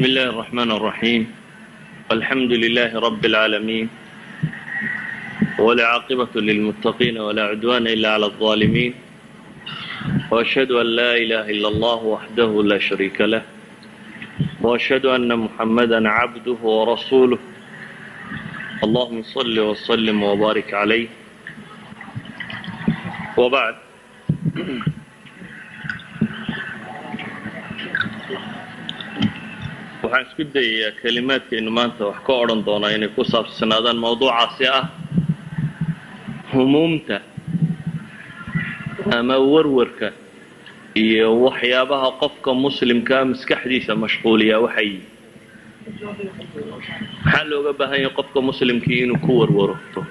بسم الله الرحمن الرحيم والحمد لله رب العالمين والعاقبة للمتقين ولا عدوان إلا على الظالمين وأشهد أن لا إله إلا الله وحده لا شريك له وأشهد أن محمدا عبده ورسوله اللهم صل وسلم وبارك عليه وبعد. waxaan isku dayayaa kelimaadkaynu maanta wax ka odhan doonaa inay ku saabsanaadaan mawduucaasi ah humuumta ama warwarka iyo waxyaabaha qofka muslimkaa maskaxdiisa mashquuliyaa waxay maxaa looga baahan yahay qofka muslimkii inuu ku warwarto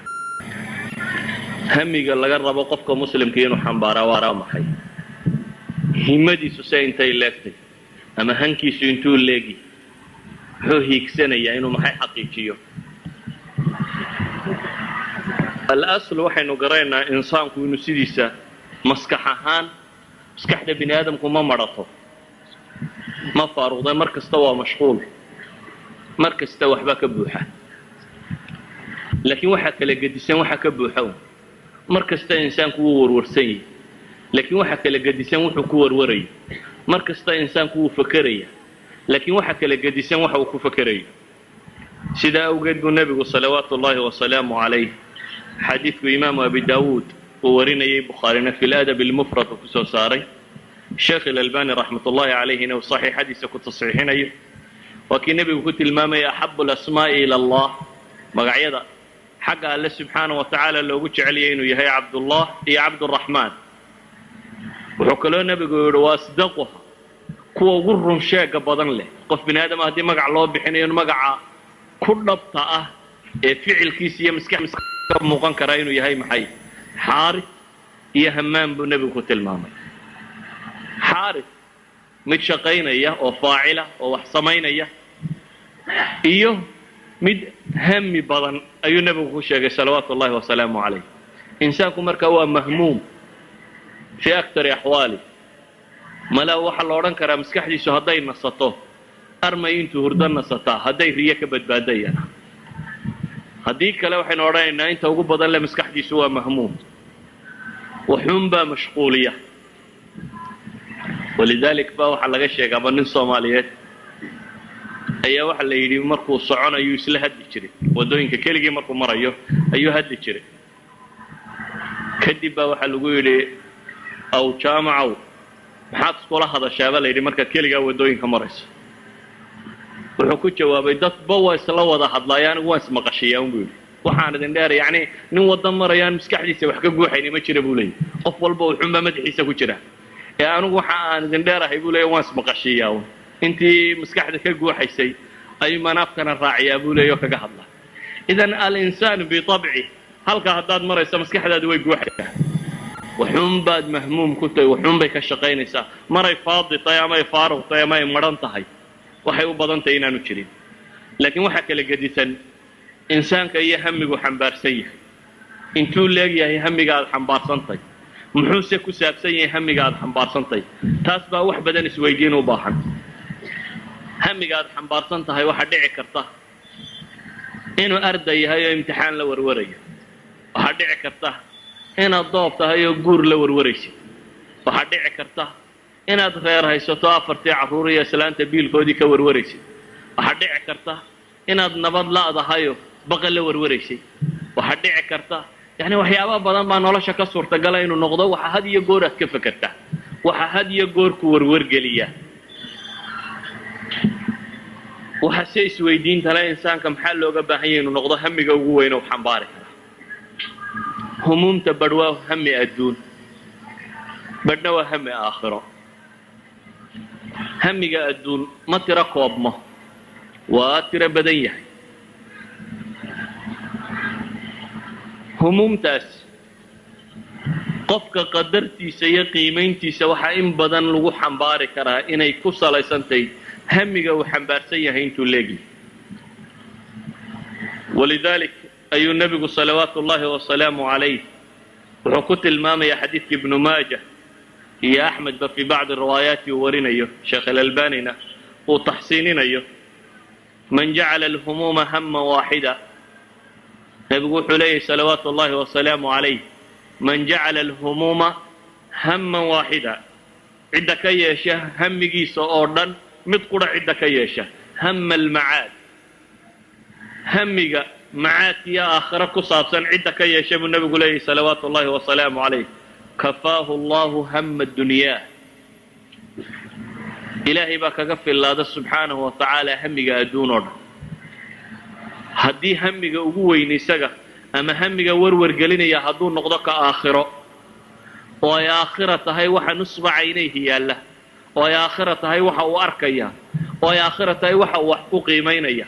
hamiga laga rabo qofka muslimkii inuu xambaaraa waa maxay himadiisu se intay leegtay ama hankiisu intuu leegi wuxuu hiigsanayaa inuu maxay xaqiijiyo. al-asl waxaynu garanaynaa insaanku inuu sidiisa maskax ahaan maskaxda bini aadamku ma marato ma faaruqda mar kasta waa mashquul mar kasta waxba ka buuxa laakiin waxa kala gedisan waxa ka buuxa mar kasta insaanku wuu warwarsan yahay laakiin waxa kala gedisan wuxuu ku warwarayo mar kasta insaanku wuu fakaraya laakiin waxa kala gedisan waxa uu ku fakarayo. sidaa awgeed buu nebigu salawaatu ullaahi wasalaamu calayh xadiidku imaamu abi daawuud uu warinayay bukhaarina fi ladab almufrad uu kusoo saaray sheekh ilalbani raxmat ullaahi calayhina uu saxiixadiisa ku tasxiixinayo waa kii nebigu ku tilmaamaya axabu alasmaa'i ila allah magacyada xagga alle subxaana wa tacaala loogu jeceliyay inuu yahay cabdullah iyo cabduraxmaan. wuxuu kaloo nebigu yihi waa asdaquha kuwa ugu run sheega badan leh qof bini aadama haddii magac loo bixinayo magaca ku dhabta ah ee ficilkiisa iyo maskaxdiisa ka muuqan karaa inuu yahay maxay xaaris iyo hammaan buu nebigu ku tilmaamay. xaaris mid shaqaynaya oo faacila oo wax samaynaya iyo mid hami badan ayuu nebigu ku sheegay salawaatu ullaahi wasalaamu calayh. insaanku marka waa mahmuum fii aktari axwaali malaa waxaa la odhan karaa maskaxdiisu hadday nasato armay intuu hurdo nasataa hadday riyo ka badbaadayana haddii kale waxaynu odhanaynaa inta ugu badan le maskaxdiisu waa mahmuum waxuunbaa mashquuliya. walidaalik baa waxaa laga sheegaaba nin soomaaliyeed ayaa waxa la yidhi markuu soconayuu isla hadli jiray waddooyinka keligii markuu marayo ayuu hadli jiray kadib baa waxaa lagu yidhi aw jaamacow maxaad iskula hadashaaba la yidhi markaad keligaa waddooyinka marayso. wuxuu ku jawaabay dadba waa isla wada hadlaaya anigu waan ismaqashiyaa buu yidhi waxaan idin dheer yacni nin wadda marayaan maskaxdiisa wax ka guuxayni ma jira buu leeyahy qof walba wuxuunbaa madaxiisa ku jira ee anigu waxa aan idin dheerahay buu leeyahy waan ismaqashiyaa intii maskaxda ka guuxaysay ayuu manaafkana raaciyaa buu leeyahy oo kaga hadla. idan al-insaanu bitabci halka haddaad marayso maskaxdaadu way guuxaysaa waxuun baad mahmuum ku tahay waxuun bay ka shaqaynaysaa maray faadi tahay ama ay faaruq tahay ama ay madhan tahay waxay u badan tahay inaanu jirin. laakiin waxaa kala gedisan insaanka iyo hamigu xambaarsan yahay intuu leegyahay hamiga aad xambaarsantahay muxuuse ku saabsan yahay hamiga aad xambaarsantahay taas baa wax badan isweydiin u baahan. hamiga aad xambaarsan tahay waxaa dhici karta inuu arday yahay oo imtixaan la warwarayo waxaa dhici karta inaad doob tahay oo guur la warwaraysid waxaa dhici karta inaad reer haysato afartii carruur iyo islaanta biilkoodii ka warwaraysid waxaa dhici karta inaad nabad la'dahayo baqa la warwaraysay waxaa dhici karta yacni waxyaaba badan baa nolosha ka suurtagala inuu noqdo waxa had iyo goor aad ka fekertaa waxa had iyo goor ku warwargeliya. waxa se isweydiinta le insaanka maxaa looga baahan yahay inuu noqdo hamiga ugu weyn oo xambaari kara. humuumta badh waa hami adduun badhna waa hami aakhiro. hamiga adduun ma tiro koobmo waa tiro badan yahay. humuumtaas qofka qadartiisa iyo qiimayntiisa waxaa in badan lagu xambaari karaa inay ku salaysantahay hamiga uu xambaarsan yahay intuu leegyahay. walidaalik ayuu nebigu salawaatu ullaahi wasalaamu calayh wuxuu ku tilmaamaya xadiidka ibnu maaja iyo axmed ba fii bacdi riwaayaati uu warinayo sheekh alalbanina uu taxsiininayo man jacala alhumuuma hama waaxida nebigu wuxuu leeyahy salawaatu ullahi wasalaamu calayh man jacala alhumuuma haman waaxida cidda ka yeesha hamigiisa oo dhan mid qura cidda ka yeesha hama almacaad hamiga macaadkiyo aakhiro ku saabsan cidda ka yeesha buu nebigu leeyahy salawaatu ullahi wasalaamu calayh kafaahu allahu hama dunyaa ilaahay baa kaga fillaada subxaanahu wa tacaala hamiga adduun oo dhan haddii hamiga ugu weyn isaga ama hamiga warwargelinaya hadduu noqdo ka aakhiro oo ay aakhira tahay waxa nusba caynayhi yaalla oo ay aakhira tahay waxa uu arkaya oo ay aakhira tahay waxa uu wax ku qiimaynaya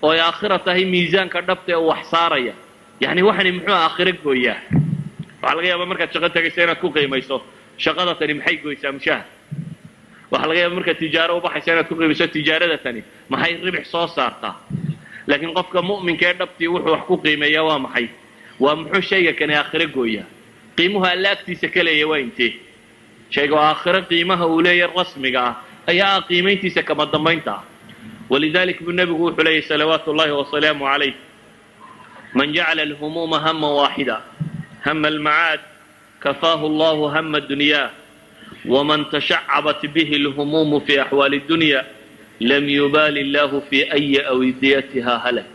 oo ay aakhira tahay miisaanka dhabta ee uu wax saaraya yacni waxani muxuu aakhiro gooyaa waxaa laga yaabaa markaad shaqo tegaysa inaad ku qiimayso shaqada tani maxay goysaa mushahar waxaa laga yaaba markaad tijaaro u baxaysa inaad ku qiimayso tijaarada tani maxay ribix soo saartaa laakiin qofka mu'minka ee dhabtii wuxuu wax ku qiimeeyaa waa maxay waa muxuu shayga kani aakhiro gooyaa qiimuhu alla agtiisa ka leeya waa intee shayga aakhiro qiimaha uu leeyahay rasmiga ah ayaa qiimayntiisa kama dambaynta ah walidalik buu nebigu wuxuu leeyahy salawaatu ullahi wasalaamu calayh man jacala alhumuuma hama waaxida hama almacaad kafaahu allahu hama dunyaa waman tashacabat bihi alhumuumu fi axwaali dunya lam yubaali illahu fi ayi awdiyatiha halak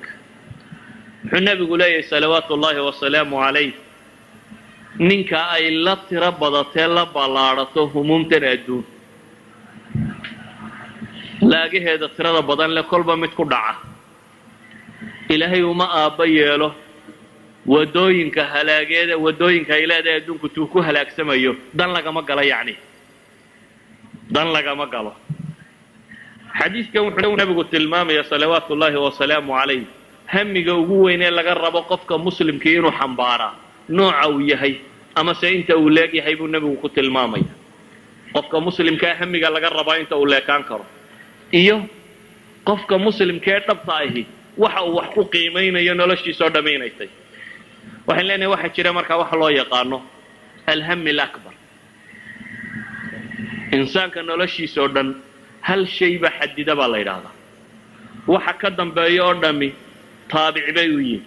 wuxuu nebigu leeyahay salawaatu ullahi wasalaamu calayh ninka ay la tiro badatee la ballaadhato humuumtan adduun laagaheeda tirada badan le kolba mid ku dhaca ilaahay uma aabba yeelo wadooyinka halaageeda wadooyinka ay leedahay adduunku tuu ku halaagsamayo dan lagama galo yacni dan lagama galo xadiiskan wuxuu nebigu tilmaamaya salawaatu ullahi wasalaamu calayh hamiga ugu weyn ee laga rabo qofka muslimkii inuu xambaaraa nooca uu yahay amase inta uu leegyahay buu nebigu ku tilmaamaya qofka muslimkaa hamiga laga rabaa inta uu leekaan karo iyo qofka muslimkee dhabta ahi waxa uu wax ku qiimaynayo noloshiisoo dhammaynaysay waxaan leenahay waxaa jira markaa wax loo yaqaano alhami alakbar insaanka noloshiisoo dhan hal shayba xadida baa la yidhaahdaa waxa ka dambeeya oo dhammi taabic bay u yihin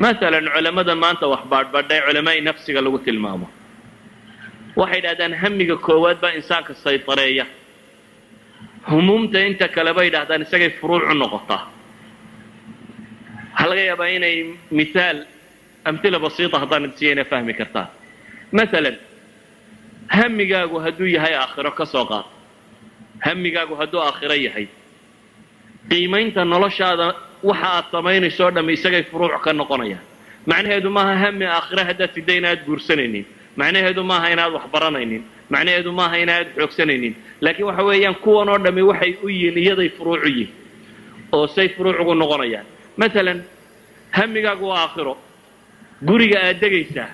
maalan culammada maanta wax baadhbaadhay culamaa'i nafsiga lagu tilmaamo waxay yidhahdaan hamiga koowaad baa insaanka saytareeya humuumta inta kale bay yidhahdaan isagay furuucu noqotaa waxaa laga yaabaa inay mihaal amhila basiita haddaan idsiiyayna fahmi kartaan maalan hamigaagu hadduu yahay aakhiro ka soo qaad hamigaagu hadduu aakhiro yahay qiimaynta noloshaada waxa aad samaynayso o dhamm isagay furuuc ka noqonayaan macnaheedu maaha hami aakhiro haddaad fidda inaad guursanaynin macnaheedu maaha inaad wax baranaynin macnaheedu maaha inaad xoogsanaynin laakiin waxa weeyaan kuwan oo dhammi waxay u yihiin iyaday furuucu yihin oo say furuuc ugu noqonayaan maalan hamigaagu waa aakhiro guriga aad degaysaa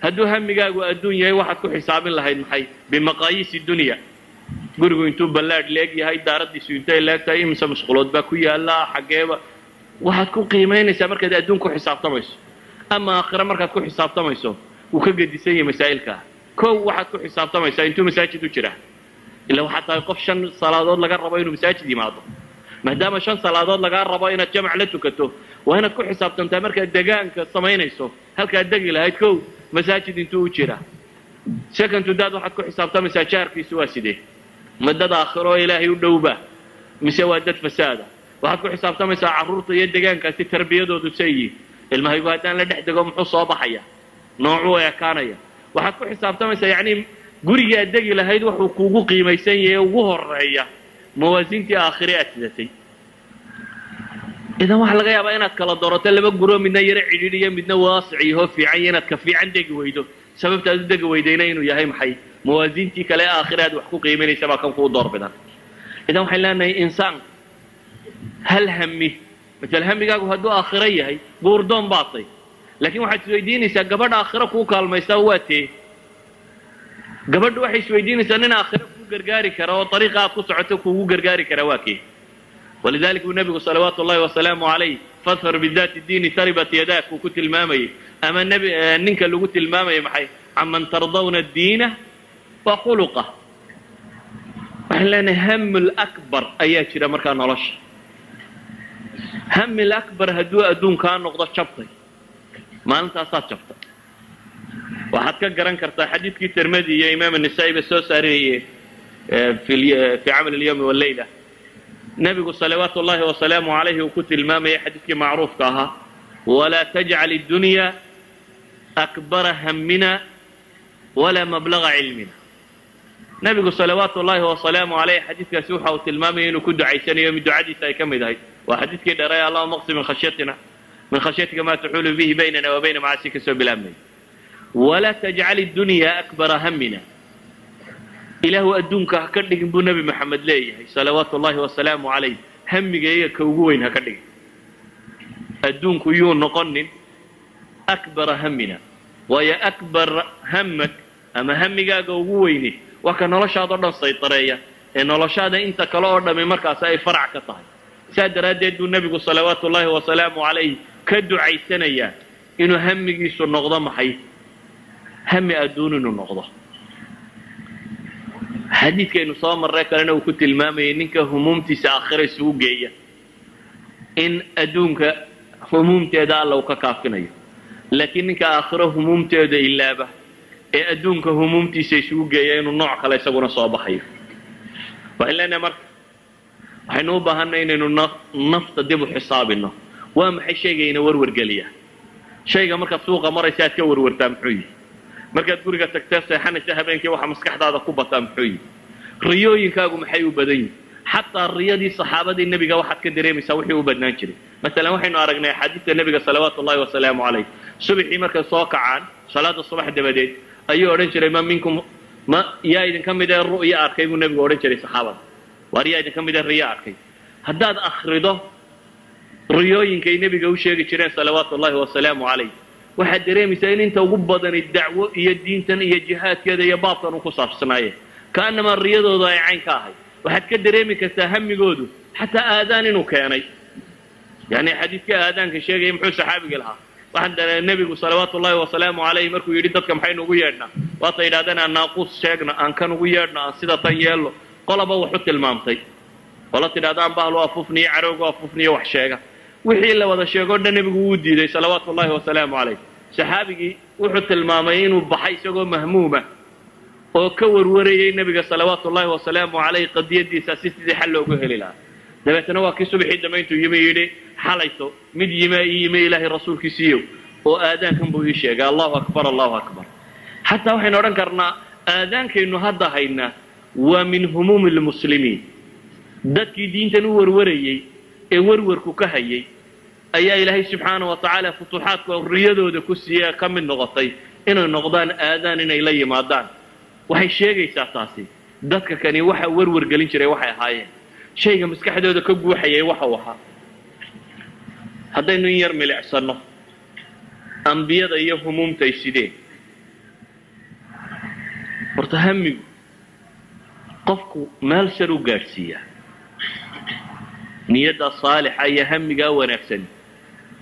hadduu hamigaagu adduun yahay waxaad ku xisaabin lahayd maxay bimaqaayiisi dunya gurigu intuu ballaadh leeg yahay daaraddiisu intay leegtahay imise masquulood baa ku yaalla xaggeeba waxaad ku qiimaynaysaa markaad adduun ku xisaabtamayso ama aakhiro markaad ku xisaabtamayso wuu ka gedisan yahay masaa'ilkaa kow waxaad ku xisaabtamaysaa intuu masaajid u jira ilaa waxaad tahay qof 5 salaadood laga rabo inuu masaajid yimaado maadaama 5 salaadood lagaa rabo inaad jamac la tukato waa inaad ku xisaabtantaa markaad degaanka samaynayso halkaad degi lahayd kow masaajid intuu u jira second to that waxaad ku xisaabtamaysaa jaarkiisu waa sidee ma dad aakhiro ilaahay u dhowba mise waa dad fasaada waxaad ku xisaabtamaysaa carruurta iyo degaankaasi tarbiyadoodu sayiin ilmahaygu haddaan la dhex dego muxuu soo baxaya noocuu ekaanaya waxaad ku xisaabtamaysaa yacni gurigii aad degi lahayd wuxuu kuugu qiimaysan yahay ugu horeeya mawaasintii aakhire aad sidatay idan waxaa laga yaabaa inaad kala doorato laba guroo midna yaro cidhiidhiyo midna waasic iyo hoo fiican iyo inaad ka fiican degi weydo sababta aad u degi weydayna inuu yahay maxay mawaasintii kale aakhire aad wax ku qiimaynaysa baa kan kuu doorbidan idan waxaan leenahay insaan hal hami masal hamigaagu hadduu aakhiro yahay buurdoon baatay laakiin waxaad isweydiinaysaa gabadha aakhiro kuu kaalmaysaa waa tee gabadhu waxay isweydiinaysaa nin aakhiro kuu gargaari kara oo ariiqa aad ku socoto kuugu gargaari kara waa kee walidalik buu nebigu salawaatu ullahi wasalaamu calayh fadfar bidaati diini taribat yadaak uu ku tilmaamayay ama ninka lagu tilmaamayay maxay caman tardawna diina wa khuluqa waxaan leenahay hamul akbar ayaa jira markaa nolosha hami lakbar hadduu adduunkaa noqdo jabtay maalintaasaad jabtay. waxaad ka garan kartaa xadiidkii tirmidi iyo imaam النasaa'i ba soo saarinayeen fi camal اlyawmi wاllayla nebigu salawaatu ullahi wasalaamu calayhi uu ku tilmaamayay xadiidkii macruufka ahaa walaa tajcal الdunya akbara hamina walaa mablaga cilmina. nebigu salawaatu ullahi wasalaamu calayh xadiidkaasi waxa uu tilmaamaya inuu ku ducaysanayo mid ducadiisa ay ka mid ahayd. waa xadiidkii dheeray allahuma aqsim min khashyatika ma taxulu bihi baynana wa bayna macaasika soo bilaabnay. walaa tajcal الdunya akbara hamina. ilaahu adduunka ha ka dhigin buu nebi maxamed leeyahay salawaatu ullahi wasalaamu calayh hamigayga ka ugu weyn ha ka dhigin. adduunku yuu noqonin akbara hamina, waayo akbar hamak ama hamigaaga ugu weyni waa ka noloshaada o dhan saytareeya ee noloshaada inta kale oo dhammi markaas ay farac ka tahay. saa daraaddeed buu nebigu salawaatu ullahi wasalaamu calayh ka ducaysanayaa inuu hamigiisu noqdo maxay? hami adduun inuu noqdo. xadiidkaynu soo marray kalena uu ku tilmaamayay ninka humuumtiisa aakhira isugu geeya in adduunka humuumteeda alla uu ka kaafinayo, laakiin ninka aakhiro humuumteeda ilaaba ee adduunka humuumtiisa isugu geeya inuu nooc kale isaguna soo baxayo. waxaan leenahay marka waxaynu u baahanay inaynu nafta dib u xisaabino. waa maxay shaygayna warwargeliya? shayga markaad suuqa maraysa aad ka warwartaa muxuu yihi? markaad guriga tagtee seexanaysa habeenkii waxa maskaxdaada ku bataa muxuu yihi? riyooyinkaagu maxay u badan yihin? xataa riyadii saxaabadii nebiga waxaad ka dareemaysaa wixii u badnaan jiray. masalan waxaynu aragnay axaadiista nebiga salawaatu ullahi wasalaamu calayh subaxii markay soo kacaan salaada subax dabadeed ayuu odhan jiray yaa idinka mid ee ru'ya arkay buu nebigu odhan jiray saxaabada. waar yaa idinka mid ee riyo arkay? haddaad akhrido riyooyinkay nebiga u sheegi jireen salawaatu ullahi wasalaamu calayh waxaad dareemaysaa in inta ugu badani dacwo iyo diintan iyo jihaadkeeda iyo baabkan u ku saabsanaayeen kaanamaa riyadooda ay cayn ka ahay. waxaad ka dareemi kartaa hamigoodu xataa aadaan inuu keenay. yani xadiidka aadaanka sheegaya muxuu saxaabigi lahaa? waxaan nebigu salawaatu ullahi wasalaamu calayh markuu yidhi dadka maxaynu ugu yeedhnaa waata yidhahdeen aan naaquus sheegno, aan kan ugu yeedhno, aan sida tan yeelno. qolaba wax u tilmaamtay. qola tidhahdaan bahlu afufniyo caroogu afufniyo wax sheega. wixii la wada sheego dhan nebigu wuu diiday salawaatu ullahi wasalaamu calayh. saxaabigii wuxuu tilmaamay inuu baxay isagoo mahmuuma oo ka warwarayay nebiga salawaatu ullahi wasalaamu calayh qadiyadiisa si sidii xal loogu heli lahaa. dabeetana waa kii subaxii dambe intuu yimi yidhi xalayto mid ii yimi ilaahay rasuulkiisiiyow oo aadaankan buu ii sheegay allahu akbar allahu akbar. xataa waxaynu odhan karnaa aadaankaynu hadda haynaa waa min humuumi lmuslimiin. dadkii diintan u warwarayey ee warwarku ka hayay ayaa ilaahay subxaana wa tacaala futuuxaadka riyadooda ku siiye ka mid noqotay inay noqdaan aadaan inay la yimaadaan. waxay sheegaysaa taasi dadka kani waxa warwargelin jiray waxay ahaayeen shayga maskaxdooda ka guuxayay waxa uu ahaa. haddaynu in yar milicsano ambiyada iyo humuumta ay sideen, horta hamigu qofku meel shar u gaadhsiiyaa. niyadda saalixa iyo hamigaa wanaagsan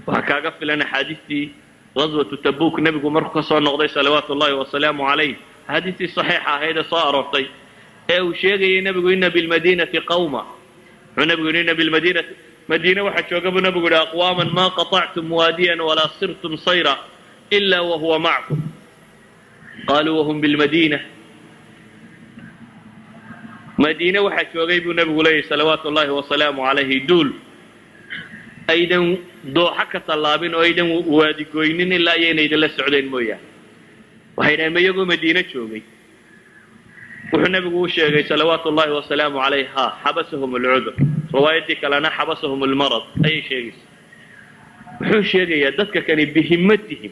waxaa kaaga filan axaadiistii ghaswatu tabuuk nebigu markuu ka soo noqday salawaatu ullahi wasalaamu calayh axaadiistii saxiixa ahayd ee soo aroortay ee uu sheegayay nebigu ina bilmadiinati qawma. wuxuu nebigu yidhi ina bilmadiinati madiine waxaa jooga buu nebigu yidhi aqwaaman maa qaطactum waadiyan walaa sirtum sayra ila wahuwa macakum. qaaluu wahum bilmadiina. madiine waxaa joogay buu nebigu leeyahy salawaatu ullahi wasalaamu calayhi duul aydan dooxa ka tallaabin oo aydan waadigoynin ilaa ayayna idinla socdeen mooyaane. waxay dhahen ma iyagoo madiine joogay. wuxuu nebigu u sheegay salawaatu ullahi wasalaamu calayh xabasahum alcudur. riwaayaddii kalena xabasahum almarad ayay sheegaysa. wuxuu sheegayaa dadka kani bihimatihim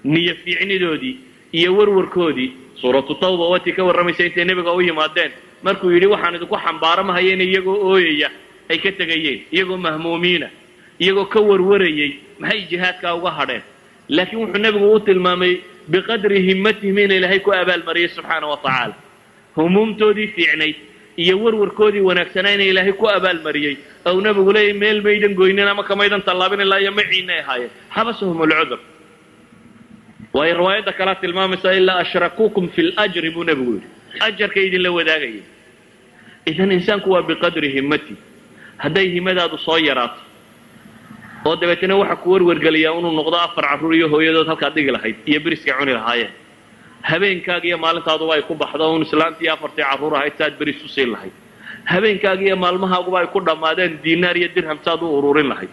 niyo fiicnidoodii iyo warwarkoodii suuratu tawba watii ka warramaysa intay nebiga u yimaadeen markuu yidhi waxaan idinku xambaaro mahayeen iyagoo ooyaya ay ka tegayeen iyagoo mahmuumiina iyagoo ka warwarayay maxay jihaadkaa uga hadheen. laakiin wuxuu nebigu u tilmaamay biqadri himmatihim in ilaahay ku abaalmariyay subxaana wa tacaala. humuumtoodii fiicnayd iyo warwarkoodii wanaagsanaa ina ilaahay ku abaalmariyey ou nebigu leeyahy meel maydan goynin ama kamaydan tallaabin ilaa iyo maciinay ahaayeen xabasahum alcudur. waayo riwaayadda kalea tilmaamaysa ilaa ashrakuukum fi ljri buu nebigu yidhi ajarkay idinla wadaagaya. idan insaanku waa biqadri himmati. hadday himadaadu soo yaraato oo dabeetana waxa ku warwargeliyaa inuu noqdo 4 carruur iyo hooyadood halkaa dhigi lahayd iyo beriska cuni lahaayeen habeenkaaga iyo maalintaaduba ay ku baxdo un islaantii 4 carruur ahayd saad beris u siin lahayd habeenkaaga iyo maalmahaaguba ay ku dhammaadeen diinaar iyo dirham saad u ururin lahayd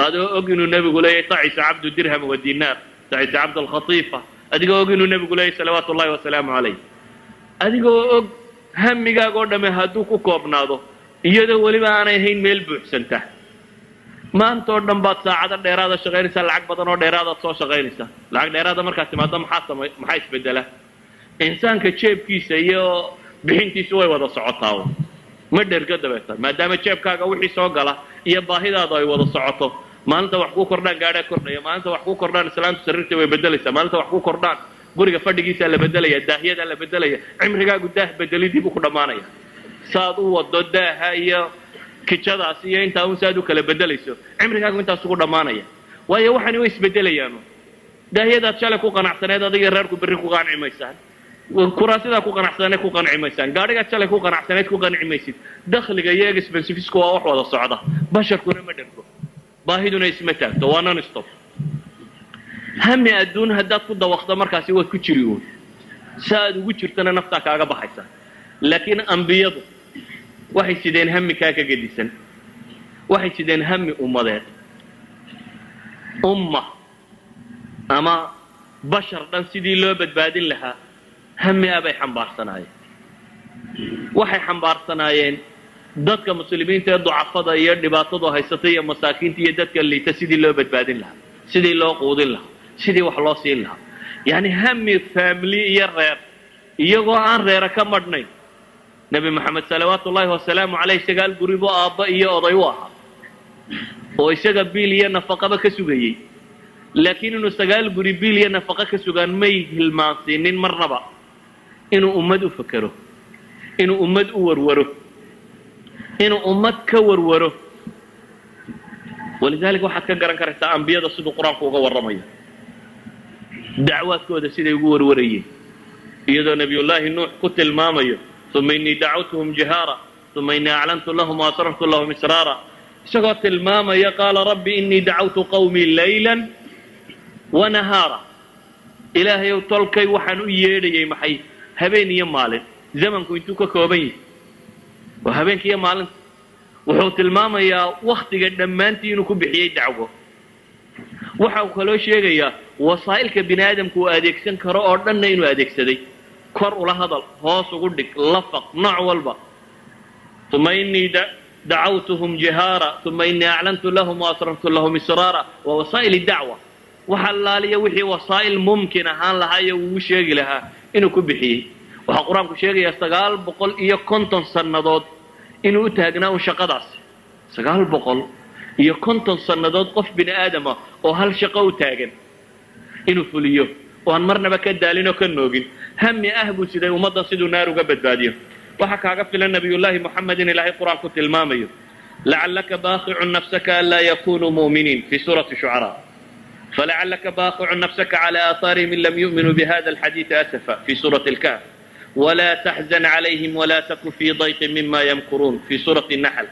adoo og inuu nebigu leeyahay tacisa cabdu dirham wa diinaar tacisa cabdu alkhatiifa adigoo og inuu nebigu leeyahay salawaatu ullahi wasalaamu calayh adigoo og hamigaagoo dhamme hadduu ku koobnaado iyadoo weliba aanay ahayn meel buuxsanta maanta oo dhan baad saacado dheeraada shaqaynaysaa lacag badan oo dheeraadaad soo shaqaynaysaa lacag dheeraada markaad timaado maxaa isbedela insaanka jeebkiisa iyo bixintiisu way wada socotaa ma dherga dabeeta maadaama jeebkaaga wixii soo gala iyo baahidaadu ay wada socoto maalinta wax ku kordhaan gaadhaa kordhaya maalinta wax ku kordhaan islaantu sariirta way bedelaysaa maalinta wax ku kordhaan guriga fadhigiisa la bedelaya daahiyada la bedelaya cimrigaagu daah bedelidii buu ku dhammaanaya saad u wado daaha iyo kijadaas iyo intaa un saad u kala bedelayso cimrigaagu intaas ugu dhammaanaya waayo waxani way isbedelayaan daahiyadaad shalay ku qanacsaneed adiga reerku berri ku qanci maysaan kuraasidaa ku qanacsaneed ku qanci maysaan gaadhigaad shalay ku qanacsaneed ku qanci maysid dakhliga iyo expensivisku waa wax wada socda basharkuna ma dhergo baahiduna isma taagto waa non stop hami adduun haddaad ku dawaqdo markaasi waad ku jiri uun saaad ugu jirtana naftaa kaaga baxaysa laakiin ambiyadu waxay sideen hami kaa ka gedisan waxay sideen hami ummadeed umma ama bashar dhan sidii loo badbaadin lahaa hami ah bay xambaarsanaayeen waxay xambaarsanaayeen dadka muslimiinta ee ducafada iyo dhibaatadu haysatay iyo masaakiinta iyo dadka liita sidii loo badbaadin lahaa sidii loo quudin lahaa sidii wax loo siin lahaa yani hami family iyo reer iyagoo aan reera ka madhnayn nebi moxamed salawaatu ullaahi wasalaamu caleyh 9 guri buu aabba iyo oday u ahaa oo isaga biil iyo nafaqaba ka sugayey laakiin inuu 9 guri biil iyo nafaqa ka sugaan may hilmaansiinin marnaba inuu ummad u fakero inuu ummad u warwaro inuu ummad ka warwaro walidaalika waxaad ka garan karaysaa ambiyada siduu qur-aanku uga warramayo dacwaadkooda siday ugu warwarayeen iyadoo nebiyullaahi nuux ku tilmaamayo uma innii dacawtuhum jihaara uma innii aclantu lahum waasrartu lahum israara isagoo tilmaamaya qaala rabbi innii dacawtu qawmii laylan wanahaara ilaahayow tolkay waxaan u yeedhayay maxay habeen iyo maalin zamanku intuu ka kooban yahay waa habeenka iyo maalinta wuxuu tilmaamayaa waktiga dhammaantii inuu ku bixiyey dacwo waxa uu kaloo sheegayaa wasaa'ilka bini aadamku uu adeegsan karo oo dhanna inuu adeegsaday kor ula hadal hoos ugu dhig lafaq nooc walba uma innii dacawtuhum jihaara uma innii aclantu lahum waasrartu lahum israara waa wasaa'il dacwa waxa allaaliya wixii wasaa'il mumkin ahaan lahaa iyo uu sheegi lahaa inuu ku bixiyey waxaa qur-aanku sheegayaa 950 sannadood inuu u taagnaa un shaqadaasi 950 sannadood qof bini aadama oo hal shaqo u taagan inuu fuliyo oo aan marnaba ka daalin oo ka noogin hami ah buu siday ummaddan siduu naar uga badbaadiyo waxaa kaaga filan nabiyullaahi moxamed in ilaahay qur-aan ku tilmaamayo lacallaka baaqicun nafsaka an laa yakunuu mu'miniin fi suurati shucaraa falacallaka baaqicun nafsaka cala aahaarihim in lam yu'minuu bihada alxadiidi asafa fi suurati alkahf ولا تحزن عليهم ولا تك في ضيق مما يمكرون في سورة النحل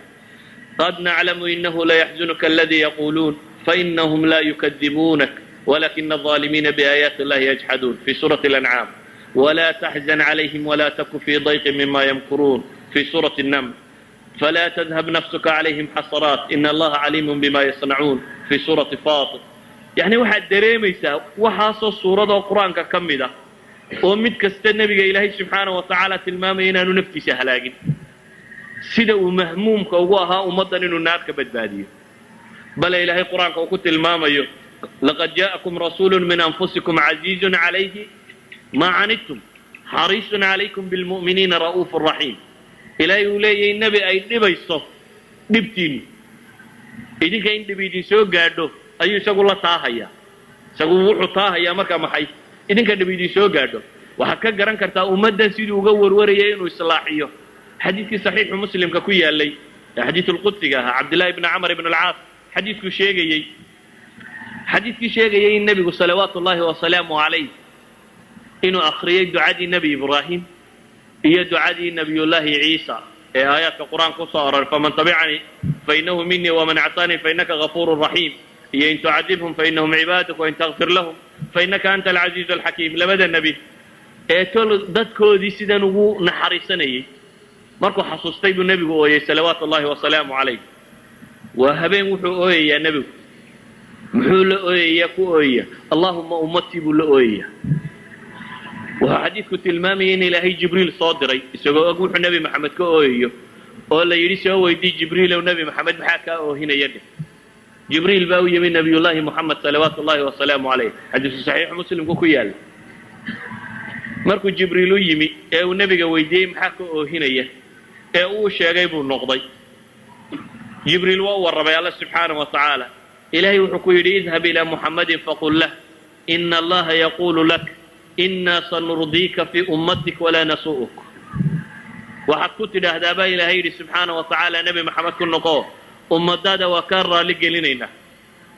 قد نعلم إنه ليحزنك الذي يقولون فإنهم لا يكذبونك ولكن الظالمين بآيات الله يجحدون في سورة الأنعام ولا تحزن عليهم ولا تك في ضيق مما يمكرون في سورة النمل فلا تذهب نفسك عليهم حسرات إن الله عليم بما يصنعون في سورة فاطر يعني واحد دريميسا وحاصل سورة القرآن ككمدة oo mid kasta nabiga ilaahay subxaanahu wa tacaala tilmaamaya inaanu naftiisa halaagin sida uu mahmuumka ugu ahaa ummaddan inuu naar ka badbaadiyo bale ilaahay qur-aanka uu ku tilmaamayo laqad jaa'akum rasuulun min anfusikum casiizun calayhi maa canidtum xariisun calaykum bilmu'miniina ra'uufu raxiim ilaahay uu leeyahay nebi ay dhibayso dhibtiinnu idinka in dhib idin soo gaadho ayuu isagu la taahayaa isagu wuxuu taahayaa markaa maxay idinka dhib idin soo gaadho waxaad ka garan kartaa ummaddan siduu uga warwarayay inuu islaaxiyo xadiidkii saxiixu muslimka ku yaalay ee xadiidu lqudsiga ahaa cabdillahi ibni camar ibn alcaas xadiidkii sheegayay in nebigu salawaatu ullaahi wasalaamu calayh inuu akhriyey ducadii nebi ibraahim iyo ducadii nebiyullaahi ciisa ee aayaadka qur-aanka kusoo aroray faman tabicanii fainahu minii waman actaanii fainaka gafuurun raxiim iyo in tucadibhum fainahum cibaaduk wain takfir lahum fainaka anta alcaziizu alxakiim labada nebi ee dadkoodii sidan ugu naxariisanayay markuu xasuustay buu nebigu ooyey salawaatu ullahi wasalaamu calayh. waa habeen wuxuu ooyayaa nebigu. muxuu la ooyayaa ku ooyaya allahuma ummatii buu la ooyayaa. wuxuu xadiidku tilmaamayay in ilaahay jibriil soo diray isagoo og wuxuu nebi maxamed ka ooyayo oo la yidhi soo weydii jibriilow nebi maxamed maxaa kaa oohinaya dheh. jibriil baa u yimi nabiyullaahi moxamed salawaatu ullahi wasalaamu calayh, xadiisu saxiixu muslimku ku yaalla. markuu jibriil u yimi ee uu nebiga weydiiyey maxaa ka oohinaya ee uu sheegay buu noqday. jibriil waa u warramay alla subxaanahu wa tacaala. ilaahay wuxuu ku yidhi idhab ilaa muxammadin faqul lah ina allaha yaquulu lak inaa sanurdiika fii ummatik walaa nasu'uk. waxaad ku tidhaahdaa baa ilaahay yidhi subxaana wa tacaala nebi maxamed ku noqo ummadaada waa kaa raalli gelinaynaa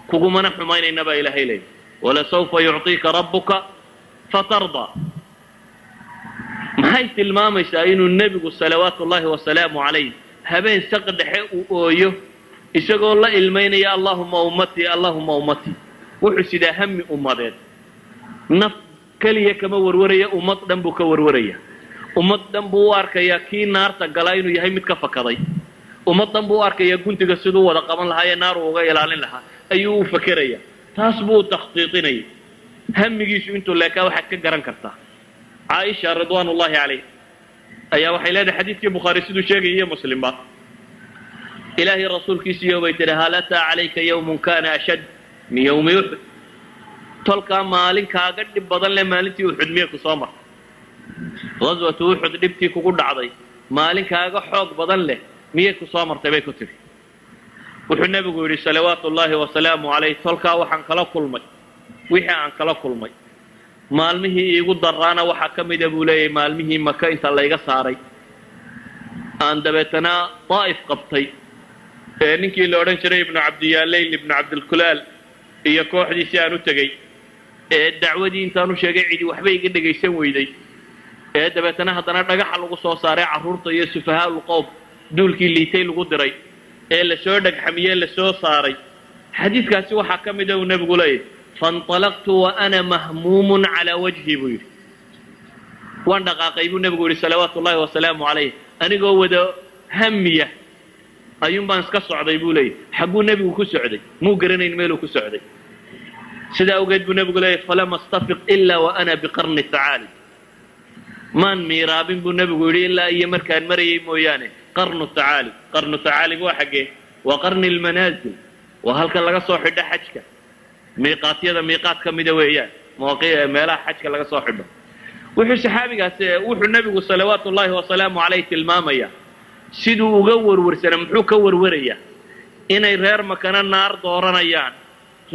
kugumana xumaynayna baa ilaahay leeyay walasawfa yucطiika rabbuka fatardaa. maxay tilmaamaysaa inuu nebigu salawaatu ullaahi wasalaamu calayh habeen saq dhexe uu ooyo isagoo la ilmaynaya allahuma ummatii allahuma ummatii. wuxuu sidaa hami ummadeed. naf keliya kama warwaraya, ummad dhan buu ka warwaraya. ummad dhan buu u arkayaa kii naarta galaa inuu yahay mid ka fakaday. ummad dhan buu u arkayaa guntiga siduu wada qaban lahaa ee naaru uga ilaalin lahaa ayuu u fakeraya. taas buu takhtiiqinaya. hamigiisu intuu leekaa waxaad ka garan kartaa. caaisha ridwaan ullaahi calayh ayaa waxay leedahay xadiidkii bukhaari siduu sheegaya iyo muslimba ilaahay rasuulkiisiiyo bay tidhi hal ataa calayka yawmun kana ashad min yawmi uxud. tolkaa maalin kaaga dhib badan leh maalintii uxud miyay ku soo martay? gaswatu uxud dhibtii kugu dhacday maalin kaaga xoog badan leh miyay ku soo martay bay ku tidhi. wuxuu nebigu yidhi salawaatu ullaahi wasalaamu calayh tolkaa waxaan kala kulmay wixii aan kala kulmay. maalmihii iigu daraana waxaa ka mida buu leeyahay maalmihii maka inta layga saaray aan dabeetana daa'if qabtay ee ninkii la odhan jiray ibnu cabdiyaaleyl ibnu cabdilkulaal iyo kooxdiisii aan u tegey ee dacwadii intaan u sheegay cidi waxba iga dhegaysan weyday ee dabeetana haddana dhagaxa lagu soo saaray carruurta iyo sufahaa'ul qowm duulkii liitay lagu diray ee lasoo dhagxamiyey lasoo saaray. xadiidkaasi waxaa ka mida uu nebigu leeyahy fainطalaqtu wa ana mahmuumun calaa wajhi buu yidhi. waan dhaqaaqay buu nebigu yidhi salawaatu ullaahi wasalaamu calayh anigoo wada hamiya ayuun baan iska socday buu leeyahy. xagguu nebigu ku socday? muu garanayn meeluu ku socday. sidaa awgeed buu nebigu leeyahy falama astafiq ilaa wa ana biqarni tacaalib. maan miiraabin buu nebigu yidhi ilaa iyo markaan marayay mooyaane qarnu tacaalib. qarnu tacaalib waa xaggee? waa qarni almanaazil. waa halka laga soo xidho xajka. miiqaatyada miiqaat ka mida weeyaan meelaha xajka laga soo xidho. wuxuu saxaabigaas wuxuu nebigu salawaatu ullaahi wasalaamu calayh tilmaamaya siduu uga warwarsana muxuu ka warwarayaa inay reer makana naar dooranayaan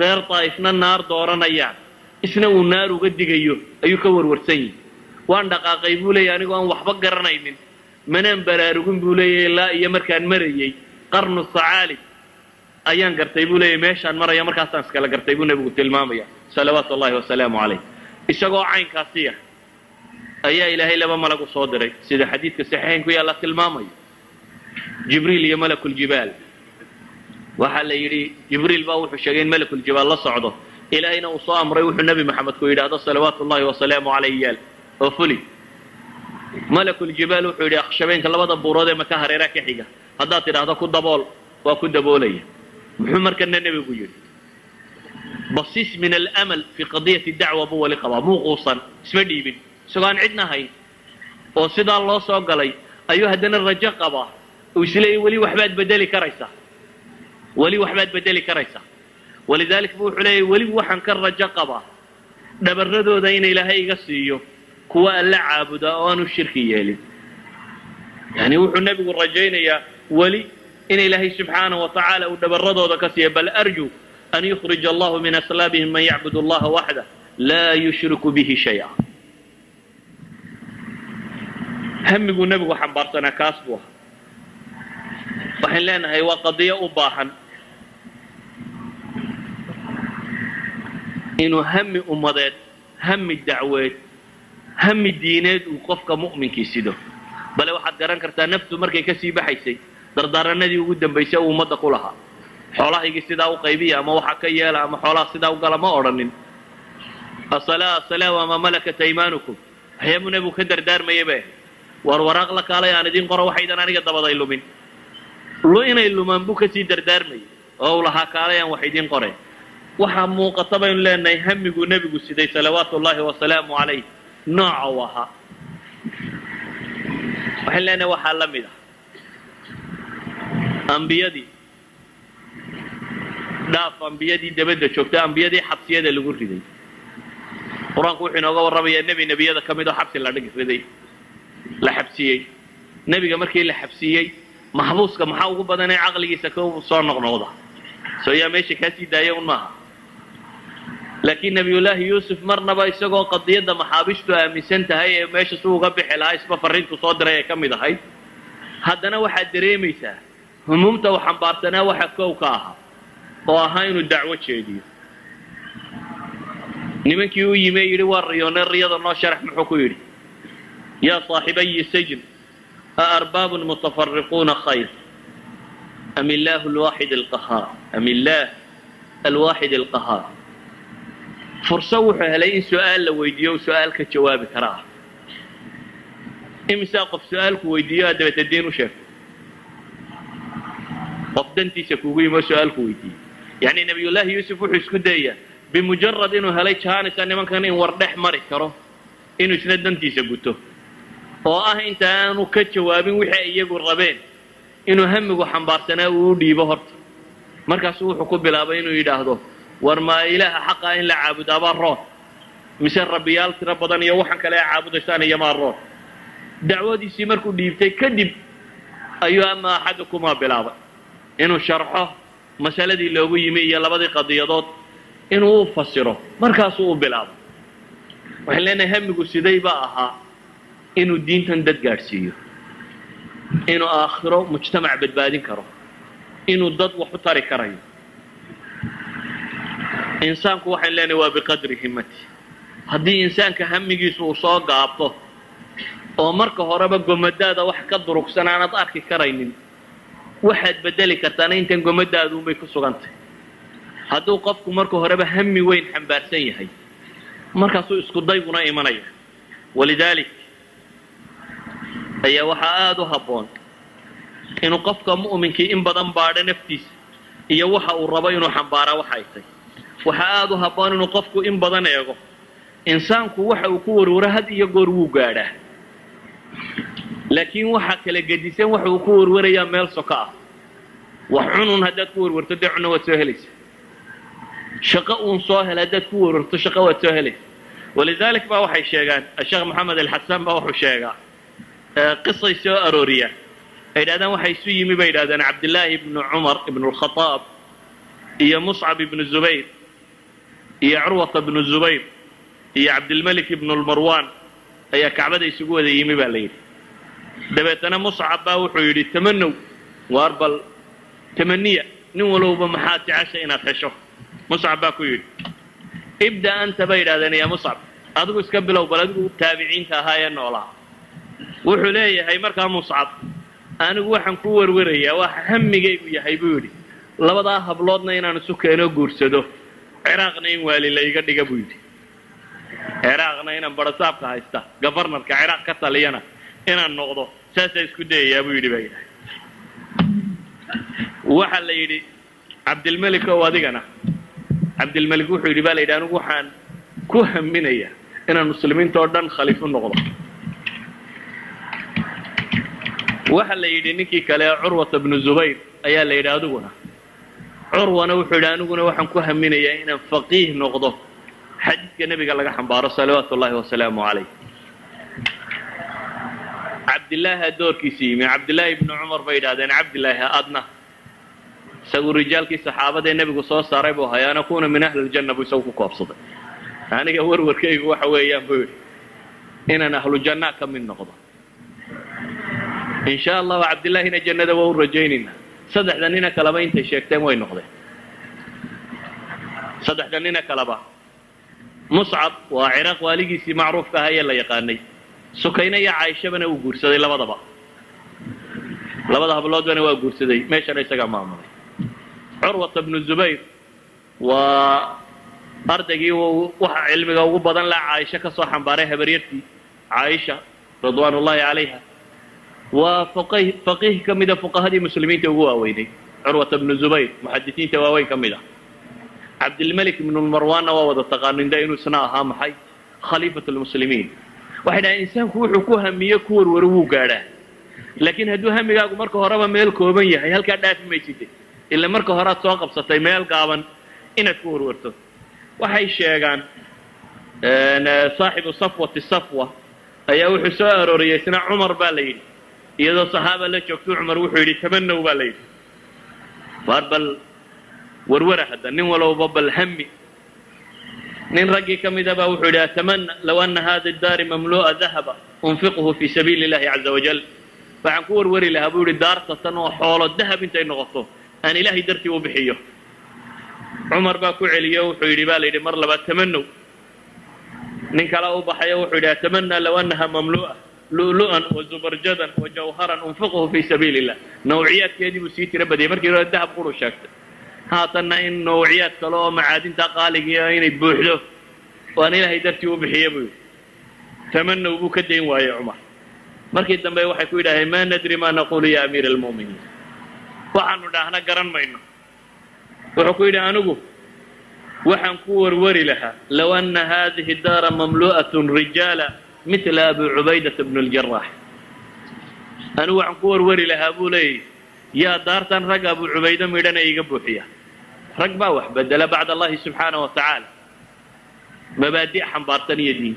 reer daa'ifna naar dooranayaan isna uu naar uga digayo ayuu ka warwarsan yihi. waan dhaqaaqay buu leeyahy anigoo aan waxba garanaynin manaan baraarugin buu leeyahy ilaa iyo markaan marayey qarnu tacaalib ayaan gartay buu leeyahy meeshaan maraya markaasaan iskala gartay buu nebigu tilmaamaya salawaatu ullaahi wasalaamu calayh. isagoo caynkaasiya ayaa ilaahay laba malag u soo diray sida xadiidka saxiixayn ku yaalla tilmaamayo jibriil iyo malakuljibaal. waxaa la yidhi jibriil baa wuxuu sheegay in malakuljibaal la socdo ilaahayna uu soo amray wuxuu nebi maxamed ku yidhaahdo salawaatu ullaahi wasalaamu calayh yaal oo fuli. malakuljibaal wuxuu yidhi akhshabeenka labada buurood ee maka hareeraha ka xiga haddaad tidhaahdo ku dabool waa ku daboolaya. muxuu markana nebigu yidhi basiis min alamal fii qadiyati dacwa buu wali qabaa muu quusan isma dhiibin isagoo aan cidna hayn oo sidaa loo soo galay ayuu haddana rajo qabaa uu isleeyay weli waxbaad bedeli karaysaa weli waxbaad bedeli karaysaa. walidaalika buu wuxuu leeyahy weli waxaan ka rajo qabaa dhabarradooda in ilaahay iga siiyo kuwa alla caabuda oo aanu shirki yeelin. yani wuxuu nebigu rajaynayaa weli in ilaahay subxaanahu wa tacaala uu dhabarradooda ka siiya bal arju an yukhrija allahu min aslaabihim man yacbud allaha waxdah laa yushriku bihi shay'a. hamiguu nebigu xambaarsanaa kaas buu ahaa. waxaan leenahay waa qadiyo u baahan inuu hami ummadeed hami dacweed hami diineed uu qofka mu'minkii sido. bale waxaad garan kartaa naftu markay ka sii baxaysay dardaaranadii ugu dambaysay uu ummadda ku lahaa xoolahaygii sidaa u qaybiya ama waxa ka yeela ama xoolaha sidaa u gala ma odhanin asalaa wamaa malakat aymaanukum waxyaabuu nebigu ka dardaarmaya bay war waraaq la kaalay aan idin qoro waxaydan aniga dabaday lumin inay lumaan buu kasii dardaarmayay oo u lahaa kaalay aan wax idin qoreen waxaa muuqata baynu leenahay hamiguu nebigu siday salawaatu ullaahi wasalaamu calayh nooca u ahaa waxaan leenahay waxaa la mid ah ambiyadii ambiyadii dabadda joogtay ambiyadii xabsiyada lagu riday qur-aanku wuxuu inooga warramayaa nebiyada ka mid oo xabsi la xabsiyey nebiga markii la xabsiyey maxbuuska maxaa ugu badan ee caqligiisa ka soo noqnoqda soo yaa meesha kaa sii daaya un maaha laakiin nebiyullaahi yuusuf marnaba isagoo qadiyadda maxaabiishtu aaminsan tahay ee meesha si uga bixi lahaa isba farriintu soo diray ee ka mid ahayd haddana waxaad dareemaysaa humuumta uu xambaarsanaa waxa kow ka ahaa oo ahaa inuu dacwo jeediyo nimankii u yimi yidhi waa riyoonay riyada noo sharax muxuu ku yidhi yaa saaxibayi sajn aarbaabun mutafariquuna khayr am illaahu alwaaxid alqahaar am illaah alwaaxid alqahaar furso wuxuu helay in su-aal la weydiiyo u su-aal ka jawaabi karaa imisaa qof su-aalku weydiiyo aad dabata diin u sheegto qof dantiisa kuugu yimi oo su-aalku weydiiyo yacni nabiyullaahi yuusuf wuxuu isku dayayaa bimujarad inuu helay jaanisa nimankan in war dhex mari karo inuu isna dantiisa guto oo ah inta aanu ka jawaabin wixii ay iyagu rabeen inuu hamigu xambaarsanaa uu u dhiibo horta markaasuu wuxuu ku bilaabay inuu yidhaahdo war maa ilaaha xaqaa in la caabudaabaa roon mise rabbiyaal tiro badan iyo waxaan kale a caabudaysaan iyomaa roon dacwadiisii markuu dhiibtay kadib ayuu ama axadukumaa bilaabay inuu sharxo masaladii loogu yimi iyo labadii qadiyadood inuu u fasiro markaasuu u bilaabay waxaan leenahay hamigu siday baa ahaa inuu diintan dad gaadhsiiyo inuu aakhiro mujtamac badbaadin karo inuu dad wax u tari karayo insaanku waxaan leenahay waa biqadri himmati haddii insaanka hamigiisu uu soo gaabto oo marka horeba gomadaada wax ka durugsan aanad arki karaynin waxaad bedeli kartaana intan gomadaadu unbay ku sugantay hadduu qofku marka horeba hami weyn xambaarsan yahay markaasuu isku dayguna imanaya walidaalik ayaa waxaa aada u habboon inuu qofka mu'minkii in badan baadho naftiisa iyo waxa uu rabo inuu xambaaraa waxa ay tahy waxaa aada u habboon inuu qofku in badan eego insaanku waxa uu ku warwaro had iyo goor wuu gaadhaa laakiin waxa kala gedisan waxa uu ku warwarayaa meel soka ah wax cunun haddaad ku warwarto dee cunno waad soo helaysa shaqo uun soo hel haddaad ku warwarto shaqo waad soo helaysa walidaalik baa waxay sheegaan asheekh maxamed alxasaan baa wuxuu sheegaa qisay soo arooriyaan ay yidhahdaan waxa isu yimi bay yidhahdeen cabdillaahi ibnu cumar ibnu alkhataab iyo muscab ibnu zubayr iyo curwata ibnu zubayr iyo cabdilmalik ibnu lmarwaan ayaa kacbada isugu wada yimi baa la yidhi dabeetana muscab baa wuxuu yidhi tamanow waar bal tamaniya nin walowba maxaad jecesha inaad hesho muscab baa ku yidhi ibda anta bay yidhahdeen yaa muscab adigu iska bilow bal adigu taabiciinta ahaa ee noolaha wuxuu leeyahay markaa muscab anigu waxaan ku warwarayaa waxa hamigaygu yahay buu yidhi labadaa habloodna inaan isu keeno guursado ciraaqna in waali la iga dhiga buu yidhi ciraaqna inaan barasaabka haysta gofarnarka ciraaq ka taliyana inaan noqdo saasaa isku dayayaa buu yidhi baa yidhahay waxa la yidhi cabdilmelik ow adigana cabdilmelik wuxuu yidhi baa la yidhi anigu waxaan ku haminayaa inaan muslimiinta oo dhan khaliif u noqdo waxa la yidhi ninkii kale curwata bnu zubayr ayaa la yidhi adiguna curwana wuxuu yidhi aniguna waxaan ku haminayaa inaan faqiih noqdo xadiidka nebiga laga xambaaro salawaatu ullaahi wasalaamu calayh cabdillaaha doorkiisa yimi cabdillaahi ibnu cumar bay yidhahdeen cabdillaahi adna isagu rijaalkii saxaabadee nebigu soo saaray buu ahay an akuuna min ahli ljanna buu isagu ku koobsaday aniga warwarkaygu waxa weeyaan buu yidhi inaan ahlu janna ka mid noqdo in sha allahu cabdillaahina jannada waa u rajaynaynaa saddexda nina kaleba intay sheegteen way noqdeen saddexda nina kaleba muscab waa ciraaq waaligiisii macruufka ahaa ee la yaqaanay sukayna iyo caaishabana uu guursaday labada habloodbana waa guursaday meeshana isagaa maamulay curwata bnu zubayr waa ardaygii waxa cilmiga ugu badan la caaisha ka soo xambaaray habaryartii caaisha ridwaan ullahi calayha waa faqiih ka mida fuqahadii muslimiinta ugu waaweynay curwata bnu zubayr muxadisiinta waaweyn ka mid ah cabdilmalik ibnu marwaanna waa wada taqaaninda inuu isna ahaa maxay khaliifat lmuslimiin waxay dhahaen insaanku wuxuu ku hamiye ku warwaro wuu gaadhaa laakiin hadduu hamigaagu marka horeba meel kooban yahay halkaa dhaafi mayside ila marka horead soo qabsatay meel gaaban inaad ku warwarto waxay sheegaan saaxibu safwati safwa ayaa wuxuu soo arooriyey isna cumar baa la yidhi iyadoo saxaaba la joogto cumar wuxuu yidhi tamanow baa la yidhi waar bal warwara hadda nin walowba bal hami nin raggii ka mida baa wuxuu yidhi atamana low ana hada daari mamlu'a dahaba unfiqhu fi sabiili illahi caza wajal waxaan ku warwari lahaa buu yidhi daarta tan oo xoolo dahab intay noqoto aan ilaahay dartii u bixiyo cumar baa ku celiye wuxuu yidhi baa la yidhi mar labaad tamanow nin kale u baxayo wuxuu yidhi atamana low anaha mamlu'a lu'lu'an wazubarjadan wajawharan unfiqhu fi sabiili illah nawciyaadkeedii buu sii tiro badiyay markii hore dahab quru sheegtay haatanna in nawciyaad kale oo macaadinta qaaligiia inay buuxdo waan ilaahay dartii u bixiye buu yidhi tamanow buu ka dayn waayey cumar markii dambe waxay ku yidhaaheen ma nadri ma naqulu ya amiira almu'miniin waxaanu dhaahna garan mayno wuxuu ku yidhi anigu waxaan ku warwari lahaa low ana hadihi daara mamlu'atun rijaala mila abi cubaydata bnu ljarax anigu waxaan ku warwari lahaa buu leeyahy yaa daartan rag abu cubaydo midhana iga buuxiya rag baa wax bedela bacd allahi subxaana wa tacaala mabaadi' xambaarsan iyo diin